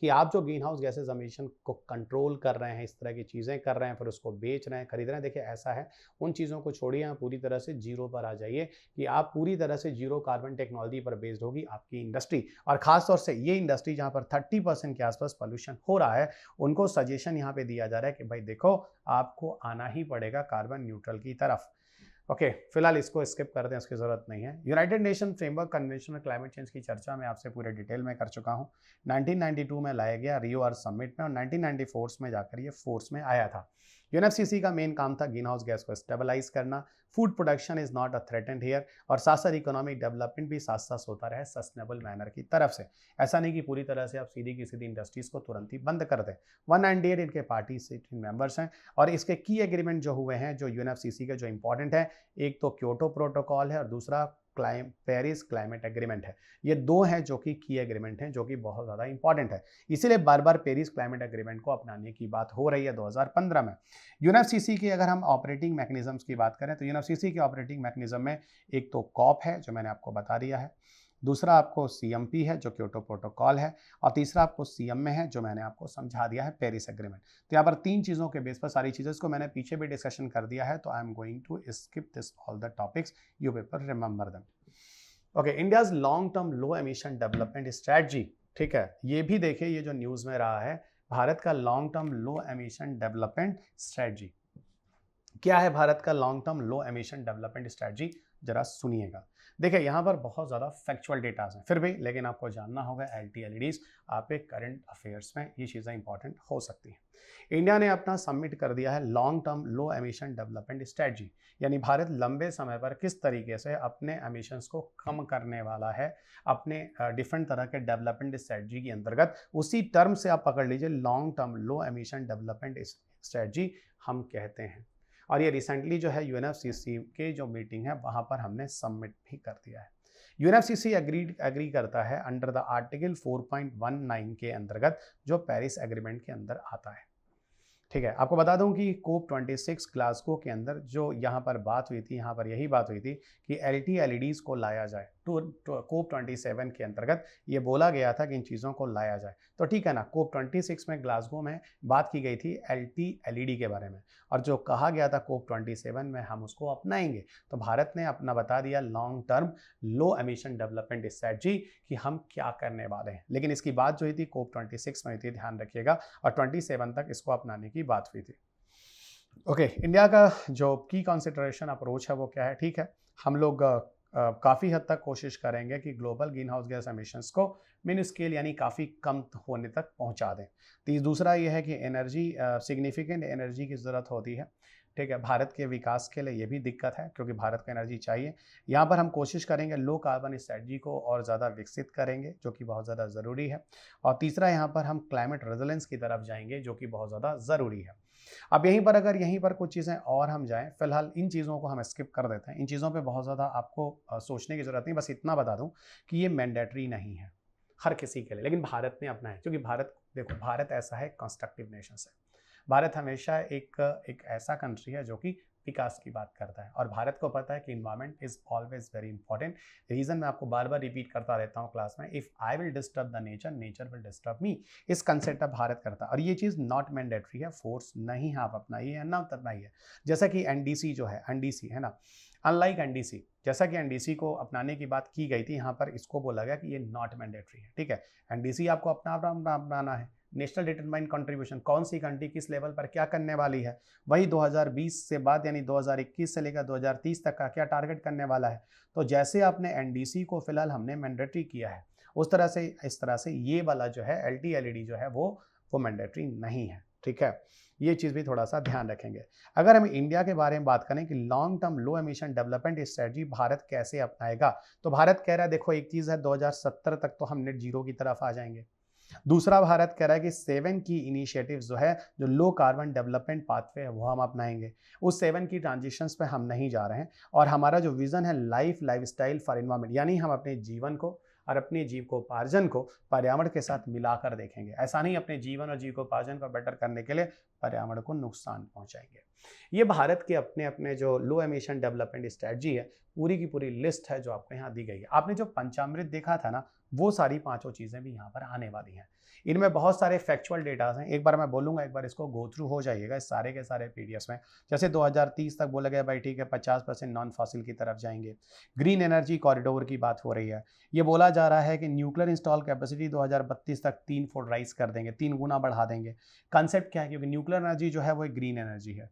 कि आप जो ग्रीन हाउस गैसेज एमिशन को कंट्रोल कर रहे हैं, इस तरह की चीज़ें कर रहे हैं, फिर उसको बेच रहे हैं, खरीद रहे हैं, देखिए ऐसा है, उन चीज़ों को छोड़िए, आप पूरी तरह से जीरो पर आ जाइए कि आप पूरी तरह से जीरो कार्बन टेक्नोलॉजी पर बेस्ड होगी आपकी इंडस्ट्री। और खासतौर से ये इंडस्ट्री जहाँ पर 30% के आसपास पॉल्यूशन हो रहा है, उनको सजेशन यहाँ पे दिया जा रहा है कि भाई देखो आपको आना ही पड़ेगा कार्बन न्यूट्रल की तरफ। ओके फिलहाल इसको स्किप कर दें, उसकी ज़रूरत नहीं है। United nation framework convention on climate change की चर्चा मैं आपसे पूरे डिटेल में कर चुका हूँ। 1992 में लाया गया रियो अर्थ समिट में, और 1994 में जाकर ये फोर्स में आया था। यूएनएफसीसी का मेन काम था ग्रीन हाउस गैस को स्टेबलाइज करना, food production is not a threatened here, और साथ साथ इकोनॉमिक डेवलपमेंट भी साथ साथ होता रहे सस्टेनेबल मैनर की तरफ से। ऐसा नहीं कि पूरी तरह से आप सीधी की सीधी इंडस्ट्रीज को तुरंत ही बंद कर दें। 198 इनके पार्टिसिपेटिंग मेंबर्स हैं, और इसके की एग्रीमेंट जो हुए हैं जो यूएनएफसीसी के जो इंपॉर्टेंट है, एक तो क्योटो प्रोटोकॉल है और दूसरा पेरिस क्लाइमेट एग्रीमेंट है। ये दो हैं जो कि की एग्रीमेंट हैं, जो कि बहुत ज़्यादा इंपॉर्टेंट है। इसीलिए बार बार पेरिस क्लाइमेट एग्रीमेंट को अपनाने की बात हो रही है 2015 में। यूएनएफसीसी की अगर हम ऑपरेटिंग मैकेनिज्म्स की बात करें तो यूएनएफसीसी के ऑपरेटिंग मैकेनिज्म में एक तो कॉप है जो मैंने आपको बता दिया है, दूसरा आपको सीएमपी है जो क्योटो प्रोटोकॉल है, और तीसरा आपको सीएम में है जो मैंने आपको समझा दिया है पेरिस एग्रीमेंट। तो यहाँ पर तीन चीज़ों के बेस पर सारी चीज़ें, इसको मैंने पीछे भी डिस्कशन कर दिया है, तो I am going to skip this all the topics, you paper remember them. Okay, India's long term low emission development strategy, ठीक है, ये भी देखिए, ये जो न्यूज़ में रहा है भारत का long term low emission development strategy. क्या है भारत का long term low emission development strategy, जरा सुनिएगा। देखिए यहाँ पर बहुत ज़्यादा फैक्चुअल डेटाज हैं फिर भी, लेकिन आपको जानना होगा एलटी एलईडीज आपके करंट अफेयर्स में ये चीज़ें इंपॉर्टेंट हो सकती हैं। इंडिया ने अपना सबमिट कर दिया है long term low emission development strategy, यानी भारत लंबे समय पर किस तरीके से अपने एमिशंस को कम करने वाला है अपने डिफरेंट तरह के डेवलपमेंट स्ट्रेटजी के अंतर्गत। उसी टर्म से आप पकड़ लीजिए, long term low emission development strategy हम कहते हैं। और ये रिसेंटली जो है यूएनएफसीसी के जो मीटिंग है वहाँ पर हमने सबमिट भी कर दिया है। यूएनएफसीसी एग्री करता है अंडर द आर्टिकल 4.19 के अंतर्गत जो पेरिस एग्रीमेंट के अंदर आता है। ठीक है, आपको बता दूं कि कोप 26 ग्लासगो के अंदर जो यहाँ पर बात हुई थी, यहाँ पर यही बात हुई थी कि एलटी एलईडीज को लाया जाए। टू कोप 27 के अंतर्गत ये बोला गया था कि इन चीज़ों को लाया जाए। तो ठीक है ना, कोप 26 में ग्लासगो में बात की गई थी एलटी एलईडी के बारे में, और जो कहा गया था कोप 27 में हम उसको अपनाएंगे। तो भारत ने अपना बता दिया long term low emission development strategy कि हम क्या करने वाले हैं। लेकिन इसकी बात जो हुई थी कोप 26 में हुई थी, ध्यान रखिएगा, और 27 तक इसको अपनाने की बात हुई थी। ओके, इंडिया का जो की कंसिडरेशन अप्रोच है वो क्या है? ठीक है, हम लोग काफ़ी हद तक कोशिश करेंगे कि global green house gas emissions को मिन स्केल यानी काफ़ी कम होने तक पहुंचा दें। तो दूसरा ये है कि एनर्जी सिग्निफिकेंट एनर्जी की ज़रूरत होती है। ठीक है, भारत के विकास के लिए ये भी दिक्कत है क्योंकि भारत को एनर्जी चाहिए। यहाँ पर हम कोशिश करेंगे लो कार्बन स्ट्रेटजी को और ज़्यादा विकसित करेंगे जो कि बहुत ज़्यादा ज़रूरी है। और तीसरा यहाँ पर हम क्लाइमेट रेजिलेंस की तरफ जाएंगे जो कि बहुत ज़्यादा ज़रूरी है। अब यहीं पर कुछ चीज़ें और हम जाएं, फिलहाल इन चीज़ों को हम स्किप कर देते हैं। इन चीज़ों पे बहुत ज़्यादा आपको सोचने की ज़रूरत नहीं, बस इतना बता दूं कि ये मैंडेटरी नहीं है हर किसी के लिए, लेकिन भारत ने अपना है क्योंकि भारत, देखो भारत ऐसा है कंस्ट्रक्टिव नेशन है। भारत हमेशा एक ऐसा कंट्री है जो कि विकास की बात करता है, और भारत को पता है कि environment is always very important. Reason मैं आपको बार बार रिपीट करता रहता हूँ क्लास में, if I will disturb the nature, nature will disturb me. इस कंसेप्ट का भारत करता है, और ये चीज़ नॉट मैंडेटरी है, फोर्स नहीं है, आप अपनाइए या ना अपनाइए। जैसा कि एनडीसी जो है, एनडीसी है ना, अनलाइक एनडीसी, जैसा कि एनडीसी को अपनाने की बात की गई थी, यहाँ पर इसको बोला गया कि ये नॉट मैंडेटरी है। ठीक है, एनडीसी आपको अपनाना है। नेशनल डिटरमाइंड कंट्रीब्यूशन, कौन सी कंट्री किस लेवल पर क्या करने वाली है, वही 2020 से बाद यानी 2021 से लेकर 2030 तक का क्या टारगेट करने वाला है। तो जैसे आपने एनडीसी को फिलहाल हमने मैंडेटरी किया है, उस तरह से इस तरह से ये वाला जो है एलटी एलईडी जो है वो मैंडेटरी नहीं है। ठीक है, ये चीज़ भी थोड़ा सा ध्यान रखेंगे। अगर हम इंडिया के बारे में बात करें कि long term low emission development strategy Bharat कैसे अपनाएगा, तो भारत कह रहा है देखो एक चीज़ है 2070 तक तो हम नेट जीरो की तरफ आ जाएंगे। दूसरा भारत कह रहा है कि 7 की इनिशिएटिव्स जो है, जो लो कार्बन डेवलपमेंट पाथवे है वो हम अपनाएंगे। उस 7 की ट्रांजिशंस पे हम नहीं जा रहे हैं, और हमारा जो विजन है लाइफस्टाइल फॉर एनवायरनमेंट, यानी हम अपने जीवन को और अपने जीविकोपार्जन को पर्यावरण के साथ मिलाकर देखेंगे। ऐसा नहीं अपने जीवन और जीविकोपार्जन को बेटर करने के लिए पर्यावरण को नुकसान पहुंचाएंगे। ये भारत के अपने अपने जो लो एमिशन डेवलपमेंट स्ट्रेटजी है, पूरी की पूरी लिस्ट है जो आपको यहाँ दी गई है। आपने जो पंचामृत देखा था ना, वो सारी पांचों चीज़ें भी यहाँ पर आने वाली हैं। इनमें बहुत सारे फैक्चुअल डेटाज हैं, एक बार मैं बोलूँगा, एक बार इसको गो थ्रू हो जाइएगा इस सारे के सारे पीडीएफ्स में। जैसे 2030 तक बोला गया भाई ठीक है 50% नॉन फॉसिल की तरफ जाएंगे। ग्रीन एनर्जी कॉरिडोर की बात हो रही है, ये बोला जा रहा है कि न्यूक्लियर इंस्टॉल कैपेसिटी 2032 तक 3 फोल्ड राइज कर देंगे, 3 गुना बढ़ा देंगे। कंसेप्ट क्या है, क्योंकि न्यूक्लियर एनर्जी जो है वो एक ग्रीन एनर्जी है।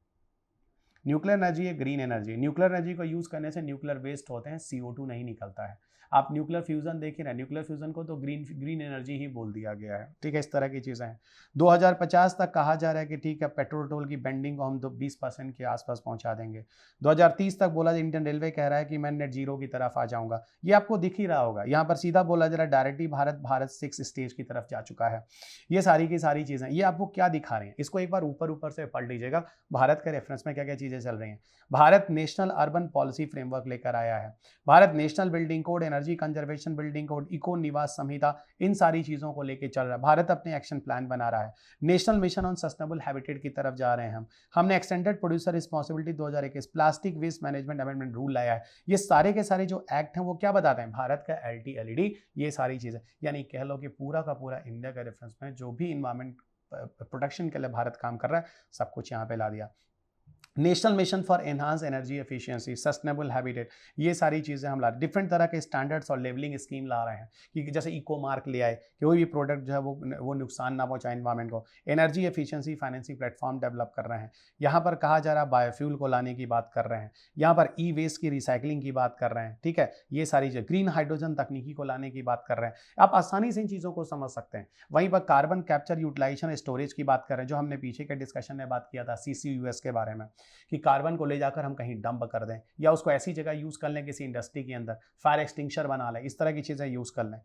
न्यूक्लियर एनर्जी है ग्रीन एनर्जी। न्यूक्लियर एनर्जी को यूज़ करने से न्यूक्लियर वेस्ट होते हैं, CO2 नहीं निकलता है। आप न्यूक्लियर फ्यूजन देख ही रहे, न्यूक्लियर फ्यूजन को तो ग्रीन एनर्जी ही बोल दिया गया है, ठीक है। इस तरह की चीज़ें हैं। 2050 तक कहा जा रहा है कि ठीक है पेट्रोल टोल की बेंडिंग को हम 20% के आसपास पहुंचा देंगे। 2030 तक बोला, इंडियन रेलवे कह रहा है कि मैं नेट जीरो की तरफ आ जाऊंगा। ये आपको दिख ही रहा होगा, यहाँ पर सीधा बोला जा रहा है डायरेक्टली भारत 6 स्टेज की तरफ जा चुका है। ये सारी की सारी चीज़ें ये आपको क्या दिखा रहे हैं, इसको एक बार ऊपर ऊपर से पढ़ लीजिएगा। भारत के रेफरेंस में क्या क्या चीज़ें चल रही हैं। Bharat national urban policy framework लेकर आया है। Bharat national building code, energy conservation building code, eco निवास संहिता, इन सारी चीज़ों को लेकर चल रहा है। भारत अपने एक्शन प्लान बना रहा है। National mission on sustainable habitat की तरफ जा रहे हैं हमने extended producer responsibility 2021, plastic waste management amendment rule लाया है। ये सारे के सारे जो एक्ट हैं वो क्या बताते हैं, भारत का LT LED, ये सारी चीज़ें, यानी कह लो कि पूरा का पूरा इंडिया का रेफरेंस में जो भी इन्वायरमेंट प्रोटेक्शन के लिए भारत काम कर रहा है सब कुछ यहाँ पे ला दिया। National mission for enhance energy efficiency, sustainable habitat, ये सारी चीज़ें हम ला रहे हैं। डिफरेंट तरह के स्टैंडर्ड्स और लेवलिंग स्कीम ला रहे हैं कि जैसे इको मार्क ले आए कि कोई भी प्रोडक्ट जो है वो नुकसान ना पहुंचाए इन्वायरमेंट को। Energy efficiency financing platform develop कर रहे हैं। यहाँ पर कहा जा रहा है बायोफ्यूल को लाने की बात कर रहे हैं। यहाँ पर ई वेस्ट की रिसाइकलिंग की बात कर रहे हैं, ठीक है। ये सारी चीज़, ग्रीन हाइड्रोजन तकनीकी को लाने की बात कर रहे हैं। आप आसानी से इन चीज़ों को समझ सकते हैं। वहीं पर कार्बन कैप्चर यूटिलाइजेशन स्टोरेज की बात कर रहे हैं, जो हमने पीछे के डिस्कशन में बात किया था CCUS के बारे में, कि कार्बन ले जाकर हम कहीं डंप कर दें या उसको ऐसी जगह यूज कर लें किसी इंडस्ट्री के अंदर, फायर एक्सटिंक्शर बना लें, इस तरह की चीजें यूज कर लें।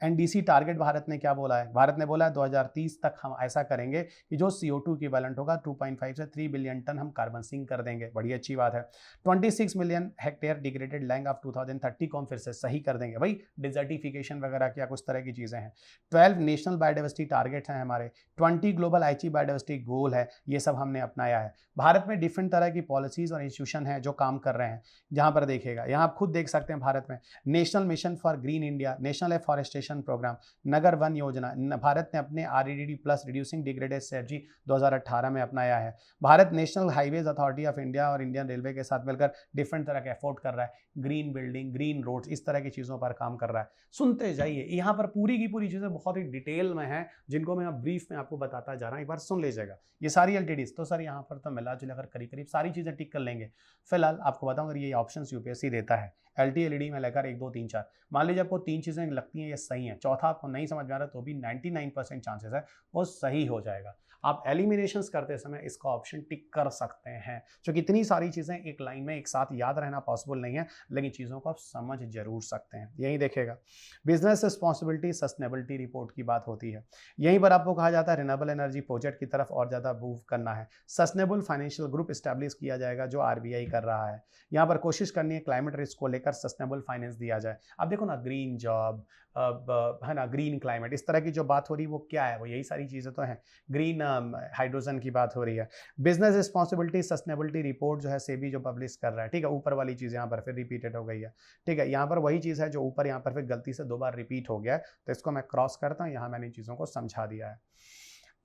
NDC टारगेट भारत ने क्या बोला है, भारत ने बोला है 2030 तक हम ऐसा करेंगे कि जो CO2 इक्विवेलेंट होगा 2.5 से 3 बिलियन टन हम कार्बन सिंक कर देंगे। बड़ी अच्छी बात है। 26 million hectare degraded land of 2030 को हम फिर से सही कर देंगे। भाई डिजर्टिफिकेशन वगैरह क्या कुछ तरह की चीजें हैं। 12 नेशनल बायोडाइवर्सिटी टारगेट हैं हमारे, 20 ग्लोबल आईची बायोडाइवर्सिटी गोल है, ये सब हमने अपनाया है। भारत में डिफरेंट तरह की पॉलिसीज और इंस्टीट्यूशन है जो काम कर रहे हैं। जहां पर देखिएगा, यहां आप खुद देख सकते हैं भारत में national mission for green India, national afforestation programme, Nagar Van Yojana, Bharat ने अपने REDD plus reducing degraded strategy 2018 में अपनाया है। Bharat national highways authority of India और इंडियन रेलवे के साथ मिलकर डिफरेंट तरह के एफोर्ट कर रहा है, ग्रीन बिल्डिंग, ग्रीन रोड्स, इस तरह की चीज़ों पर काम कर रहा है। सुनते जाइए, यहाँ पर पूरी की पूरी चीज़ें बहुत ही डिटेल में हैं, जिनको मैं ब्रीफ में आपको बताता जा रहा हूँ, एक बार सुन लीजिएगा। ये सारी LTDs तो सर यहाँ पर तो मिला जुला कर करीब करीब सारी चीज़ें टिक कर लेंगे। फिलहाल आपको बताऊं, अगर ये ऑप्शंस UPSC देता है LT LED में लेकर 1 2 3 4, मान लीजिए आपको 3 चीज़ें लगती हैं ये सही हैं, चौथा आपको नहीं समझ में आ रहा तो भी 99% चांसेस है वो सही हो जाएगा। आप एलिमिनेशंस करते समय इसका ऑप्शन टिक कर सकते हैं, क्योंकि इतनी सारी चीज़ें एक लाइन में एक साथ याद रहना पॉसिबल नहीं है, लेकिन चीज़ों को आप समझ जरूर सकते हैं। यही देखिएगा, बिजनेस रिस्पॉन्सिबिलिटी सस्टेनेबिलिटी रिपोर्ट की बात होती है। यहीं पर आपको कहा जाता है रिन्यूएबल एनर्जी प्रोजेक्ट की तरफ और ज़्यादा मूव करना है। सस्टेनेबल फाइनेंशियल ग्रुप इस्टेब्लिश किया जाएगा जो RBI कर रहा है। यहाँ पर कोशिश करनी है क्लाइमेट रिस्क को लेकर सस्टेनेबल फाइनेंस दिया जाए। अब देखो ना, ग्रीन जॉब है ना, ग्रीन क्लाइमेट, इस तरह की जो बात हो रही है वो क्या है, वो यही सारी चीज़ें तो हैं। ग्रीन हाइड्रोजन की बात हो रही है। बिजनेस रिस्पॉन्सिबिलिटी सस्टेनेबिलिटी रिपोर्ट जो है सेबी जो पब्लिश कर रहा है, ठीक है। ऊपर वाली चीज़ यहाँ पर फिर रिपीटेड हो गई है, ठीक है। यहाँ पर वही चीज़ है जो ऊपर यहाँ पर फिर गलती से 2 बार रिपीट हो गया है, तो इसको मैं क्रॉस करता हूँ। यहाँ मैंने चीज़ों को समझा दिया है।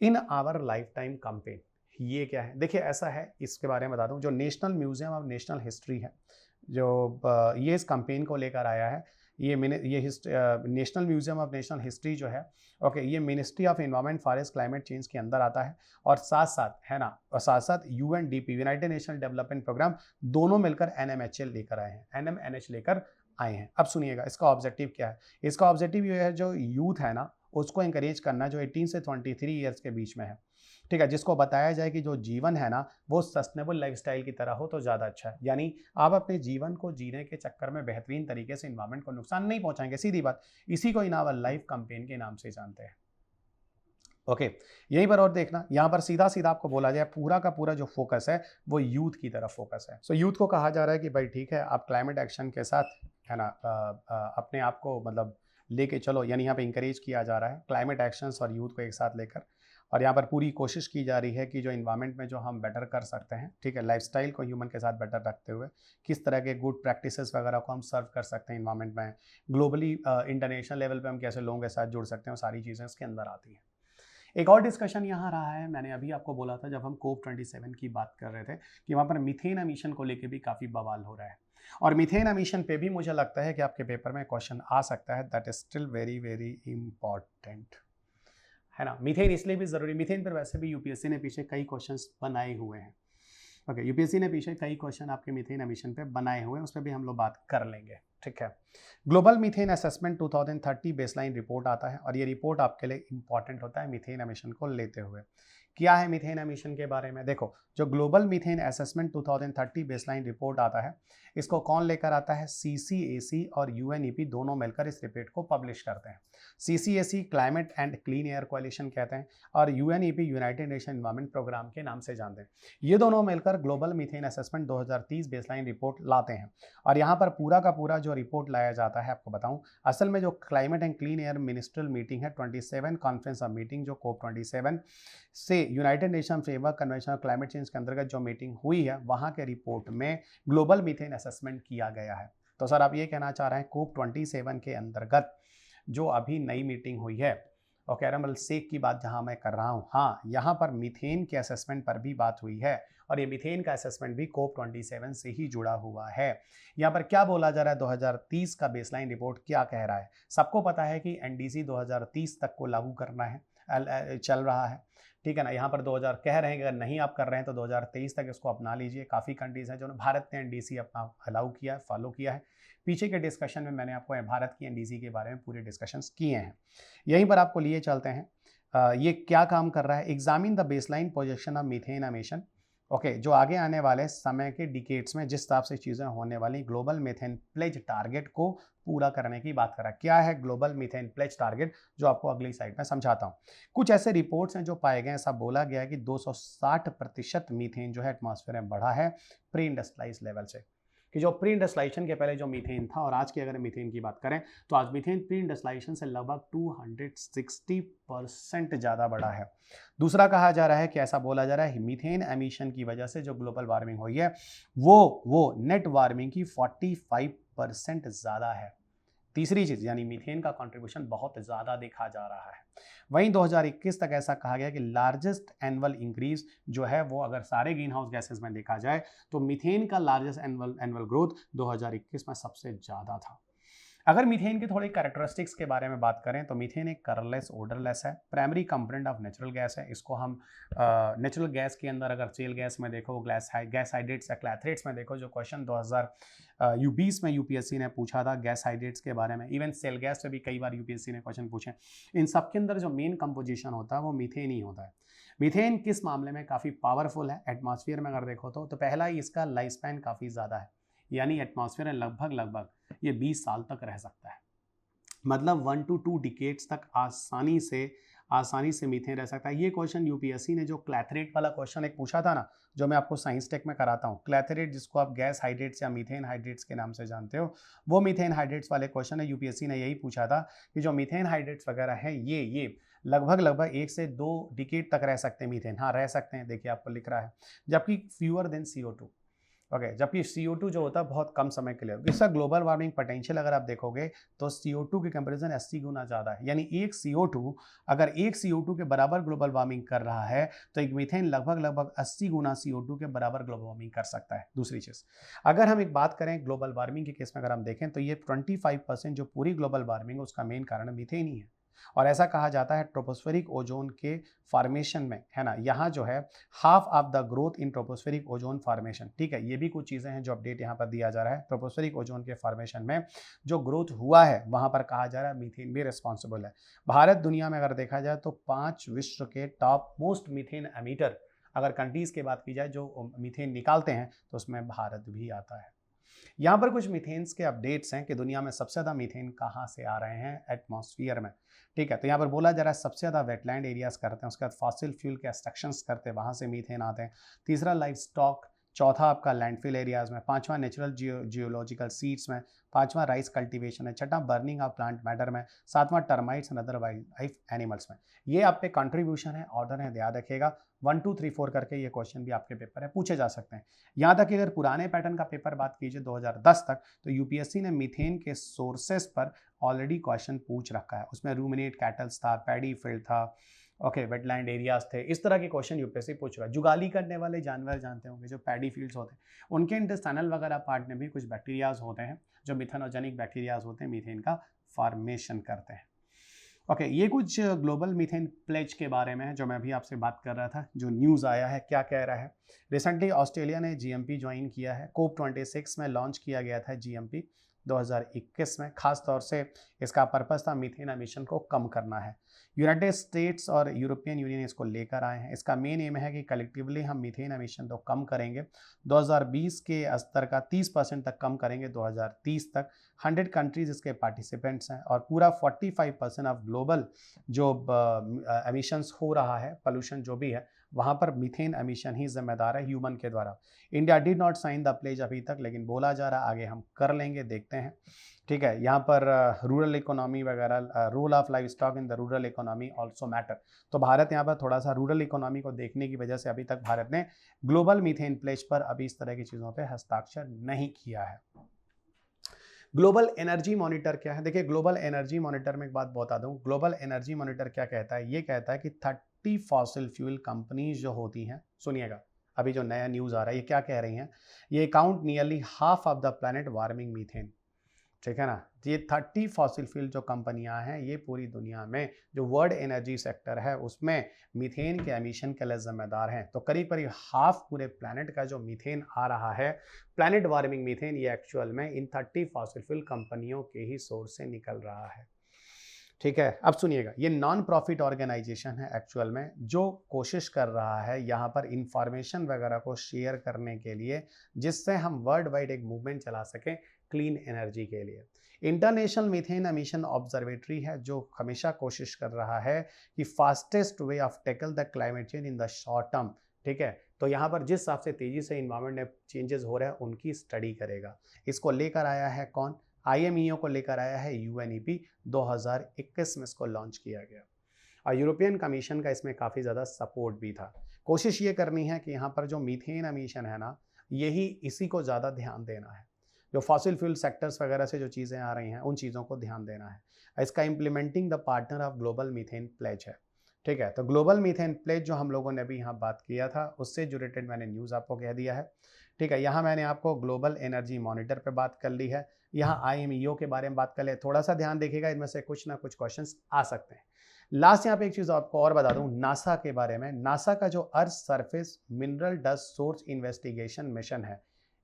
In our life time campaign, ये क्या है, देखिए ऐसा है, इसके बारे में बता दूं, जो national museum of national history है, जो ये इस कैंपेन को लेकर आया है, ये national museum of national history जो है, ओके, ये ministry of environment forest climate change के अंदर आता है। और साथ साथ है ना, और साथ साथ UNDP united national development programme दोनों मिलकर NMHL लेकर आए हैं, NMNH लेकर आए हैं। अब सुनिएगा इसका ऑब्जेक्टिव क्या है। इसका ऑब्जेक्टिव ये है, जो यूथ है ना उसको इंकरेज करना, जो 18 से 23 ईयर्स के बीच में है, ठीक है, जिसको बताया जाए कि जो जीवन है ना वो सस्टेनेबल लाइफस्टाइल की तरह हो तो ज़्यादा अच्छा है। यानी आप अपने जीवन को जीने के चक्कर में बेहतरीन तरीके से इन्वायरमेंट को नुकसान नहीं पहुंचाएंगे, सीधी बात। इसी को इन आवर लाइफ कैंपेन के नाम से जानते हैं, ओके। यहीं पर और देखना, यहाँ पर सीधा सीधा आपको बोला जाए पूरा का पूरा जो फोकस है वो यूथ की तरफ फोकस है। सो यूथ को कहा जा रहा है कि भाई ठीक है, आप क्लाइमेट एक्शन के साथ है ना अपने आप को मतलब लेके चलो, यानी यहाँ पे इंकरेज किया जा रहा है क्लाइमेट एक्शंस और यूथ को एक साथ लेकर। और यहाँ पर पूरी कोशिश की जा रही है कि जो इन्वायरमेंट में जो हम बेटर कर सकते हैं, ठीक है, लाइफस्टाइल को ह्यूमन के साथ बेटर रखते हुए किस तरह के गुड प्रैक्टिसेस वगैरह को हम सर्व कर सकते हैं इन्वायरमेंट में, ग्लोबली इंटरनेशनल लेवल पे हम कैसे लोगों के साथ जुड़ सकते हैं, वो सारी चीज़ें इसके अंदर आती हैं। एक और डिस्कशन यहाँ रहा है, मैंने अभी आपको बोला था जब हम COP27 की बात कर रहे थे कि वहाँ पर मीथेन एमिशन को लेके भी काफ़ी बवाल हो रहा है। और मीथेन एमिशन पे भी मुझे लगता है कि आपके पेपर में क्वेश्चन आ सकता है, that is still very very important, है ना। मीथेन इसलिए भी ज़रूरी, मीथेन पर वैसे भी UPSC ने पीछे कई क्वेश्चंस बनाए हुए हैं। ओके, यूपीएससी ने पीछे कई क्वेश्चन आपके मीथेन एमिशन पे बनाए हुए हैं, उस पर भी हम लोग बात कर लेंगे, ठीक है। Global methane assessment 2030 baseline report आता है और ये रिपोर्ट आपके लिए इंपॉर्टेंट होता है मीथेन एमिशन को लेते हुए। क्या है मीथेन एमिशन के बारे में? देखो, जो global methane assessment 2030 baseline report आता है, इसको कौन लेकर आता है? सीसीएसी और यूएनईपी दोनों मिलकर इस रिपोर्ट को पब्लिश करते हैं। CCAC climate and clean air coalition कहते हैं और UNEP United Nation environment programme के नाम से जानते हैं। ये दोनों मिलकर global methane assessment 2030 baseline report लाते हैं और यहाँ पर पूरा का पूरा जो रिपोर्ट लाया जाता है, आपको बताऊं, असल में जो climate and clean air ministerial meeting है 27 कॉन्फ्रेंस ऑफ मीटिंग, जो COP 27 से United nation framework convention of climate change के अंतर्गत जो मीटिंग हुई है, वहाँ के रिपोर्ट में ग्लोबल मीथेन असेसमेंट किया गया है। तो सर आप ये कहना चाह रहे हैं COP 27 के अंतर्गत जो अभी नई मीटिंग हुई है, और कैरामल सेक की बात जहां मैं कर रहा हूं, हाँ, यहाँ पर मीथेन के असेसमेंट पर भी बात हुई है और ये मीथेन का असेसमेंट भी COP 27 से ही जुड़ा हुआ है। यहाँ पर क्या बोला जा रहा है? 2030 का बेसलाइन रिपोर्ट क्या कह रहा है? सबको पता है कि एनडीसी 2030 तक को लागू करना है, चल रहा है, ठीक है ना। यहाँ पर 2000 कह रहे हैं कि अगर नहीं आप कर रहे हैं तो 2023 तक इसको अपना लीजिए। काफ़ी कंट्रीज हैं जो भारत ने एनडीसी अपना अलाउ किया है, फॉलो किया है। पीछे के डिस्कशन में मैंने आपको भारत की एनडीसी के बारे में पूरे डिस्कशंस किए हैं। यहीं पर आपको लिए चलते हैं। ये क्या काम कर रहा है? Examine the baseline projection of methane emission. Okay, जो आगे आने वाले समय के डिकेड्स में जिस हिसाब से चीज़ें होने वाली, ग्लोबल मीथेन प्लेज टारगेट को पूरा करने की बात कर रहा है। क्या है ग्लोबल मीथेन प्लेज टारगेट, जो आपको अगली साइड में समझाता हूँ। कुछ ऐसे रिपोर्ट्स हैं जो पाए गए हैं, ऐसा बोला गया है कि 260% मीथेन जो है एटमॉस्फेयर में बढ़ा है प्री इंडस्ट्रियलाइज लेवल से, कि जो प्री इंडस्ट्रियलाइजेशन के पहले जो मीथेन था और आज की अगर मीथेन की बात करें तो आज मीथेन प्री इंडस्ट्रियलाइजेशन से लगभग 260% ज़्यादा बढ़ा है। दूसरा कहा जा रहा है कि ऐसा बोला जा रहा है मीथेन एमिशन की वजह से जो ग्लोबल वार्मिंग हुई है वो नेट वार्मिंग की 45% ज़्यादा है। तीसरी चीज यानी मीथेन का कंट्रीब्यूशन बहुत ज़्यादा देखा जा रहा है। वहीं 2021 तक ऐसा कहा गया कि लार्जेस्ट एनुअल इंक्रीज जो है वो अगर सारे ग्रीन हाउस गैसेस में देखा जाए तो मीथेन का लार्जेस्ट एनुअल ग्रोथ 2021 में सबसे ज़्यादा था। अगर मीथेन के थोड़े कैरेक्टरिस्टिक्स के बारे में बात करें तो मीथेन एक कलरलेस ओडरलेस है, primary component of natural gas है। इसको हम नेचुरल गैस के अंदर अगर सेल गैस में देखो, गैस हाइड्रेट्स या क्लैथरेट्स में देखो, जो क्वेश्चन 2020 में यूपीएससी ने पूछा था गैस हाइड्रेट्स के बारे में, इवन सेल गैस पे भी कई बार यूपीएससी ने क्वेश्चन पूछे, इन सब के अंदर जो मेन कंपोजिशन होता है वो मीथेन ही होता है। मीथेन किस मामले में काफ़ी पावरफुल है एटमॉस्फेयर में अगर देखो तो पहला ही इसका लाइफ स्पैन काफ़ी ज़्यादा है, यानी एटमॉस्फेयर में लगभग ये 20 साल तक रह सकता है। मतलब 1 to 2 डिकेड्स तक आसानी से मीथेन रह सकता है। ये क्वेश्चन यूपीएससी ने जो क्लैथरेट वाला क्वेश्चन एक पूछा था ना, जो मैं आपको साइंस टेक में कराता हूँ, क्लैथरेट जिसको आप गैस हाइड्रेट्स या मीथेन हाइड्रेट्स के नाम से जानते हो, वो मीथेन हाइड्रेट्स वाले क्वेश्चन है। यूपीएससी ने यही पूछा था कि जो मीथेन हाइड्रेट्स वगैरह हैं ये लगभग 1 से 2 डिकेड तक रह सकते हैं मीथेन। हाँ, रह सकते हैं, देखिए आपको लिख रहा है, जबकि फ्यूअर देन CO2। ओके, जबकि CO2 जो होता है बहुत कम समय के लिए। इसका ग्लोबल वार्मिंग पोटेंशियल अगर आप देखोगे तो CO2 के कंपैरिजन 80 गुना ज़्यादा है। यानी एक CO2 के बराबर ग्लोबल वार्मिंग कर रहा है तो एक मीथेन लगभग 80 गुना CO2 के बराबर ग्लोबल वार्मिंग कर सकता है। दूसरी चीज़, अगर हम एक बात करें ग्लोबल वार्मिंग के केस में अगर हम देखें तो ये 25% जो पूरी ग्लोबल वार्मिंग है उसका मेन कारण मीथेन ही है। और ऐसा कहा जाता है ट्रोपोस्फेरिक ओजोन के फॉर्मेशन में, है ना, यहाँ जो है half of the growth in tropospheric ozone formation, ठीक है, ये भी कुछ चीज़ें हैं जो अपडेट यहाँ पर दिया जा रहा है। ट्रोपोस्फेरिक ओजोन के फॉर्मेशन में जो ग्रोथ हुआ है वहाँ पर कहा जा रहा है मीथेन भी रिस्पॉन्सिबल है। भारत दुनिया में अगर देखा जाए तो 5 विश्व के टॉप मोस्ट मीथेन एमिटर अगर कंट्रीज़ की बात की जाए जो मीथेन निकालते हैं तो उसमें भारत भी आता है। यहाँ पर कुछ मीथेन्स के अपडेट्स हैं कि दुनिया में सबसे ज़्यादा मीथेन कहाँ से आ रहे हैं एटमॉस्फियर में, ठीक है। तो यहाँ पर बोला जा रहा है सबसे ज़्यादा वेटलैंड एरियाज करते हैं, उसके बाद फॉसिल फ्यूल के एक्सट्रैक्शंस करते हैं, वहाँ से मीथेन आते हैं। तीसरा लाइफ स्टॉक, चौथा आपका लैंडफिल एरियाज में, पांचवा नेचुरल जियोलॉजिकल सीड्स में, पांचवा राइस कल्टीवेशन है, छठा बर्निंग ऑफ प्लांट मैटर में, सातवां termites and other wild life animals में। ये आप पे कंट्रीब्यूशन है, ऑर्डर है, याद रखिएगा। 1 2 3 4 करके ये क्वेश्चन भी आपके पेपर है, पूछे जा सकते हैं। यहाँ तक कि अगर पुराने पैटर्न का पेपर बात कीजिए 2010 तक तो यूपीएससी ने मीथेन के सोर्सेस पर ऑलरेडी क्वेश्चन पूछ रखा है। उसमें रूमिनेट कैटल्स था, पैडी फील्ड था, ओके, वेटलैंड एरियाज थे, इस तरह के क्वेश्चन यूपीएससी पूछ रहा है। जुगाली करने वाले जानवर जानते होंगे जो पैडी फील्ड्स होते हैं, उनके इंटेस्टाइनल वगैरह पार्ट में भी कुछ बैक्टीरियाज होते हैं जो मिथेनोजेनिक बैक्टीरियाज होते हैं, मीथेन का फॉर्मेशन करते हैं। ओके, ये कुछ ग्लोबल मीथेन प्लेज के बारे में है जो मैं अभी आपसे बात कर रहा था, जो न्यूज़ आया है क्या कह रहा है। रिसेंटली ऑस्ट्रेलिया ने जीएमपी ज्वाइन किया है, कोप 26 में लॉन्च किया गया था जीएमपी 2021 में। खास तौर से इसका पर्पस था मीथेन एमिशन को कम करना है। यूनाइटेड स्टेट्स और यूरोपियन यूनियन इसको लेकर आए हैं। इसका मेन एम है कि कलेक्टिवली हम मीथेन एमिशन तो कम करेंगे, 2020 के स्तर का 30% तक कम करेंगे 2030 तक। 100 कंट्रीज इसके पार्टिसिपेंट्स हैं और पूरा 45% ऑफ ग्लोबल जो एमिशंस हो रहा है, पोल्यूशन जो भी है, वहाँ पर मीथेन एमिशन ही जिम्मेदार है ह्यूमन के द्वारा। India did not sign the pledge अभी तक, लेकिन बोला जा रहा आगे हम कर लेंगे, देखते हैं। ठीक है, यहाँ पर रूरल इकोनॉमी वगैरह, role of life stock in the rural economy also matter. तो भारत यहाँ पर थोड़ा सा रूरल इकोनॉमी को देखने की वजह से अभी तक भारत ने ग्लोबल मीथेन प्लेज पर अभी इस तरह की चीज़ों पर हस्ताक्षर नहीं किया है। ग्लोबल एनर्जी मॉनिटर क्या है? देखिए, ग्लोबल एनर्जी मॉनिटर में एक बात बता दूं, ग्लोबल एनर्जी मॉनिटर क्या कहता है? ये कहता है कि 30 फॉसिल फ्यूल कंपनीज जो होती हैं, सुनिएगा अभी जो नया न्यूज़ आ रहा है, ये क्या कह रही हैं, ये account nearly half of the planet warming methane. ठीक है ना। ये 30 फॉसिल फ्यूल जो कंपनियां हैं, ये पूरी दुनिया में जो वर्ल्ड एनर्जी सेक्टर है उसमें मीथेन के एमिशन के लिए जिम्मेदार हैं। तो करीब करीब हाफ पूरे प्लैनेट का जो मीथेन आ रहा है, प्लैनेट वार्मिंग मीथेन, ये एक्चुअल में इन 30 फॉसिल फ्यूल कंपनियों के ही सोर्स से निकल रहा है। ठीक है, अब सुनिएगा, ये नॉन प्रॉफिट ऑर्गेनाइजेशन है एक्चुअल में, जो कोशिश कर रहा है यहाँ पर इंफॉर्मेशन वगैरह को शेयर करने के लिए, जिससे हम वर्ल्ड वाइड एक मूवमेंट चला सकें क्लीन एनर्जी के लिए। इंटरनेशनल मीथेन एमिशन ऑब्जर्वेटरी है जो हमेशा कोशिश कर रहा है कि fastest way of tackle the climate change in the short term. ठीक है, तो यहाँ पर जिस हिसाब से तेजी से इन्वायरमेंट में चेंजेस हो रहे हैं उनकी स्टडी करेगा। इसको लेकर आया है कौन? IMEO को लेकर आया है UNEP। 2021 में इसको लॉन्च किया गया और यूरोपियन कमीशन का इसमें काफ़ी ज़्यादा सपोर्ट भी था। कोशिश ये करनी है कि यहाँ पर जो मीथेन एमिशन है ना, यही इसी को ज़्यादा ध्यान देना है। जो फॉसिल फ्यूल सेक्टर्स वगैरह से जो चीज़ें आ रही हैं उन चीज़ों को ध्यान देना है। इसका implementing the partner of global methane pledge है। ठीक है, तो ग्लोबल मीथेन प्लेज जो हम लोगों ने अभी यहाँ बात किया था, उससे जो रिलेटेड मैंने न्यूज़ आपको कह दिया है। ठीक है, यहाँ मैंने आपको ग्लोबल एनर्जी मॉनिटर पे बात कर ली है, यहाँ IMEO के बारे में बात कर ले। थोड़ा सा ध्यान देखिएगा, इनमें से कुछ ना कुछ क्वेश्चंस आ सकते हैं। लास्ट यहाँ पे एक चीज़ आपको और बता दूं, नासा के बारे में। नासा का जो earth surface mineral dust source investigation mission है,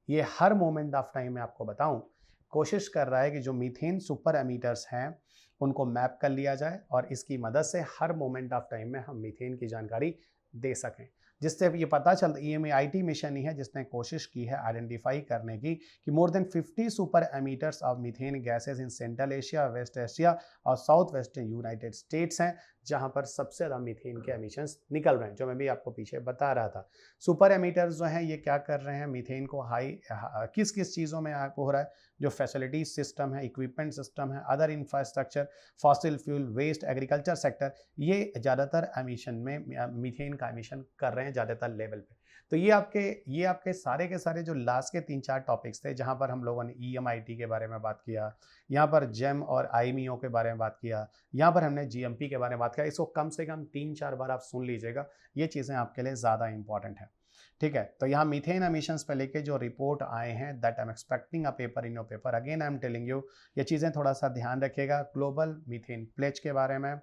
ये हर मोमेंट ऑफ टाइम में आपको बताऊं, कोशिश कर रहा है कि जो मीथेन सुपर एमीटर्स हैं उनको मैप कर लिया जाए और इसकी मदद से हर मोमेंट ऑफ टाइम में हम मीथेन की जानकारी दे सकें। जिससे ये पता चलता, EMAIT मिशन ही है जिसने कोशिश की है आइडेंटिफाई करने की कि more than 50 super emitters of methane gases in central Asia, west Asia और साउथ वेस्टर्न यूनाइटेड स्टेट्स हैं जहां पर सबसे ज़्यादा मीथेन के एमिशंस निकल रहे हैं, जो मैं भी आपको पीछे बता रहा था। सुपर एमीटर्स जो हैं ये क्या कर रहे हैं, मीथेन को किस किस चीज़ों में आपको हो रहा है, जो फैसिलिटी सिस्टम है, इक्विपमेंट सिस्टम है, other infrastructure, fossil fuel, waste, agriculture sector, ये ज़्यादातर एमिशन में मीथेन का एमिशन कर रहे हैं ज़्यादातर लेवल पे। तो ये आपके सारे के सारे जो लास्ट के 3-4 टॉपिक्स थे, जहाँ पर हम लोगों ने EMIT के बारे में बात किया, यहाँ पर जेम और IMEO के बारे में बात किया, यहाँ पर हमने GMP के बारे में बात किया। इसको कम से कम 3-4 बार आप सुन लीजिएगा, ये चीज़ें आपके लिए ज़्यादा इंपॉर्टेंट है। ठीक है, तो यहाँ मीथेन एमिशंस पे लेके जो रिपोर्ट आए हैं, that I am expecting a paper in your paper. Again I am telling you, ये चीज़ें थोड़ा सा ध्यान रखिएगा। ग्लोबल मीथेन प्लेज के बारे में,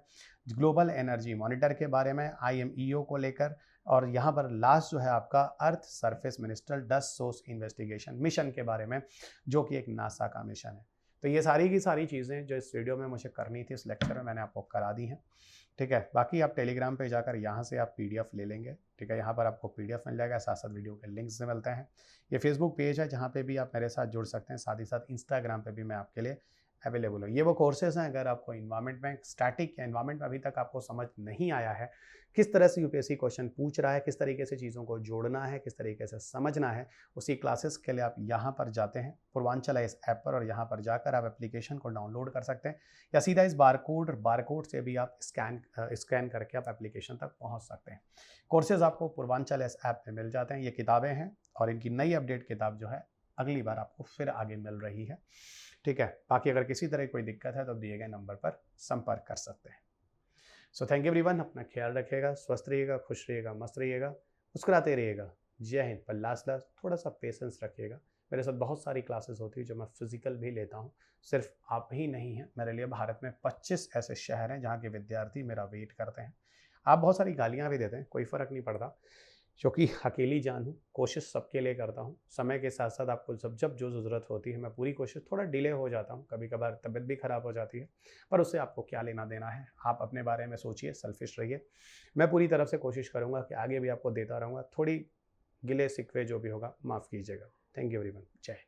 ग्लोबल एनर्जी मॉनिटर के बारे में, IMEO को लेकर, और यहाँ पर लास्ट जो है आपका earth surface minstrel dust source investigation mission के बारे में, जो कि एक नासा का मिशन है। तो ये सारी की सारी चीज़ें जो इस वीडियो में मुझे करनी थी, इस लेक्चर में मैंने आपको करा दी हैं। ठीक है, बाकी आप टेलीग्राम पे जाकर यहाँ से आप PDF ले लेंगे। ठीक है, यहाँ पर आपको PDF मिल जाएगा, साथ साथ वीडियो के लिंक्स से मिलते हैं। ये फेसबुक पेज है जहाँ पे भी आप मेरे साथ जुड़ सकते हैं, साथ ही साथ इंस्टाग्राम पे भी मैं आपके लिए अवेलेबल हूँ। ये वो कोर्सेज हैं, अगर आपको इन्वायरमेंट में, स्टैटिक या इन्वायरमेंट में अभी तक आपको समझ नहीं आया है, किस तरह से UPSC क्वेश्चन पूछ रहा है, किस तरीके से चीज़ों को जोड़ना है, किस तरीके से समझना है, उसी क्लासेस के लिए आप यहाँ पर जाते हैं पूर्वांचल इस ऐप पर, और यहाँ पर जाकर आप एप्लीकेशन को डाउनलोड कर सकते हैं, या सीधा इस बारकोड से भी आप स्कैन करके आप एप्लीकेशन तक पहुँच सकते हैं। कोर्सेज आपको पूर्वांचल इस ऐप में मिल जाते हैं। ये किताबें हैं और इनकी नई अपडेट किताब जो है अगली बार आपको फिर आगे मिल रही है। ठीक है, बाकी अगर किसी तरह कोई दिक्कत है तो दिए गए नंबर पर संपर्क कर सकते हैं। सो थैंक यू एवरीवन, अपना ख्याल रखिएगा, स्वस्थ रहिएगा, खुश रहिएगा, मस्त रहिएगा, मुस्कुराते रहिएगा। जय हिंद। पर लास्ट थोड़ा सा पेशेंस रखिएगा, मेरे साथ बहुत सारी क्लासेस होती है जो मैं फिजिकल भी लेता हूँ। सिर्फ आप ही नहीं हैं मेरे लिए, भारत में 25 ऐसे शहर हैं जहाँ के विद्यार्थी मेरा वेट करते हैं। आप बहुत सारी गालियाँ भी देते हैं, कोई फ़र्क नहीं पड़ता, क्योंकि अकेली जान हूँ, कोशिश सबके लिए करता हूँ। समय के साथ साथ आपको जब जो ज़रूरत होती है मैं पूरी कोशिश, थोड़ा डिले हो जाता हूँ, कभी-कभार तबीयत भी ख़राब हो जाती है, पर उससे आपको क्या लेना-देना है? आप अपने बारे में सोचिए, सेल्फ़िश रहिए। मैं पूरी तरफ से कोशिश करूँगा कि आगे भी आपको देता रहूँगा। थोड़ी गिले-शिकवे जो भी होगा माफ़ कीजिएगा। Thank you everyone. जय हिंद।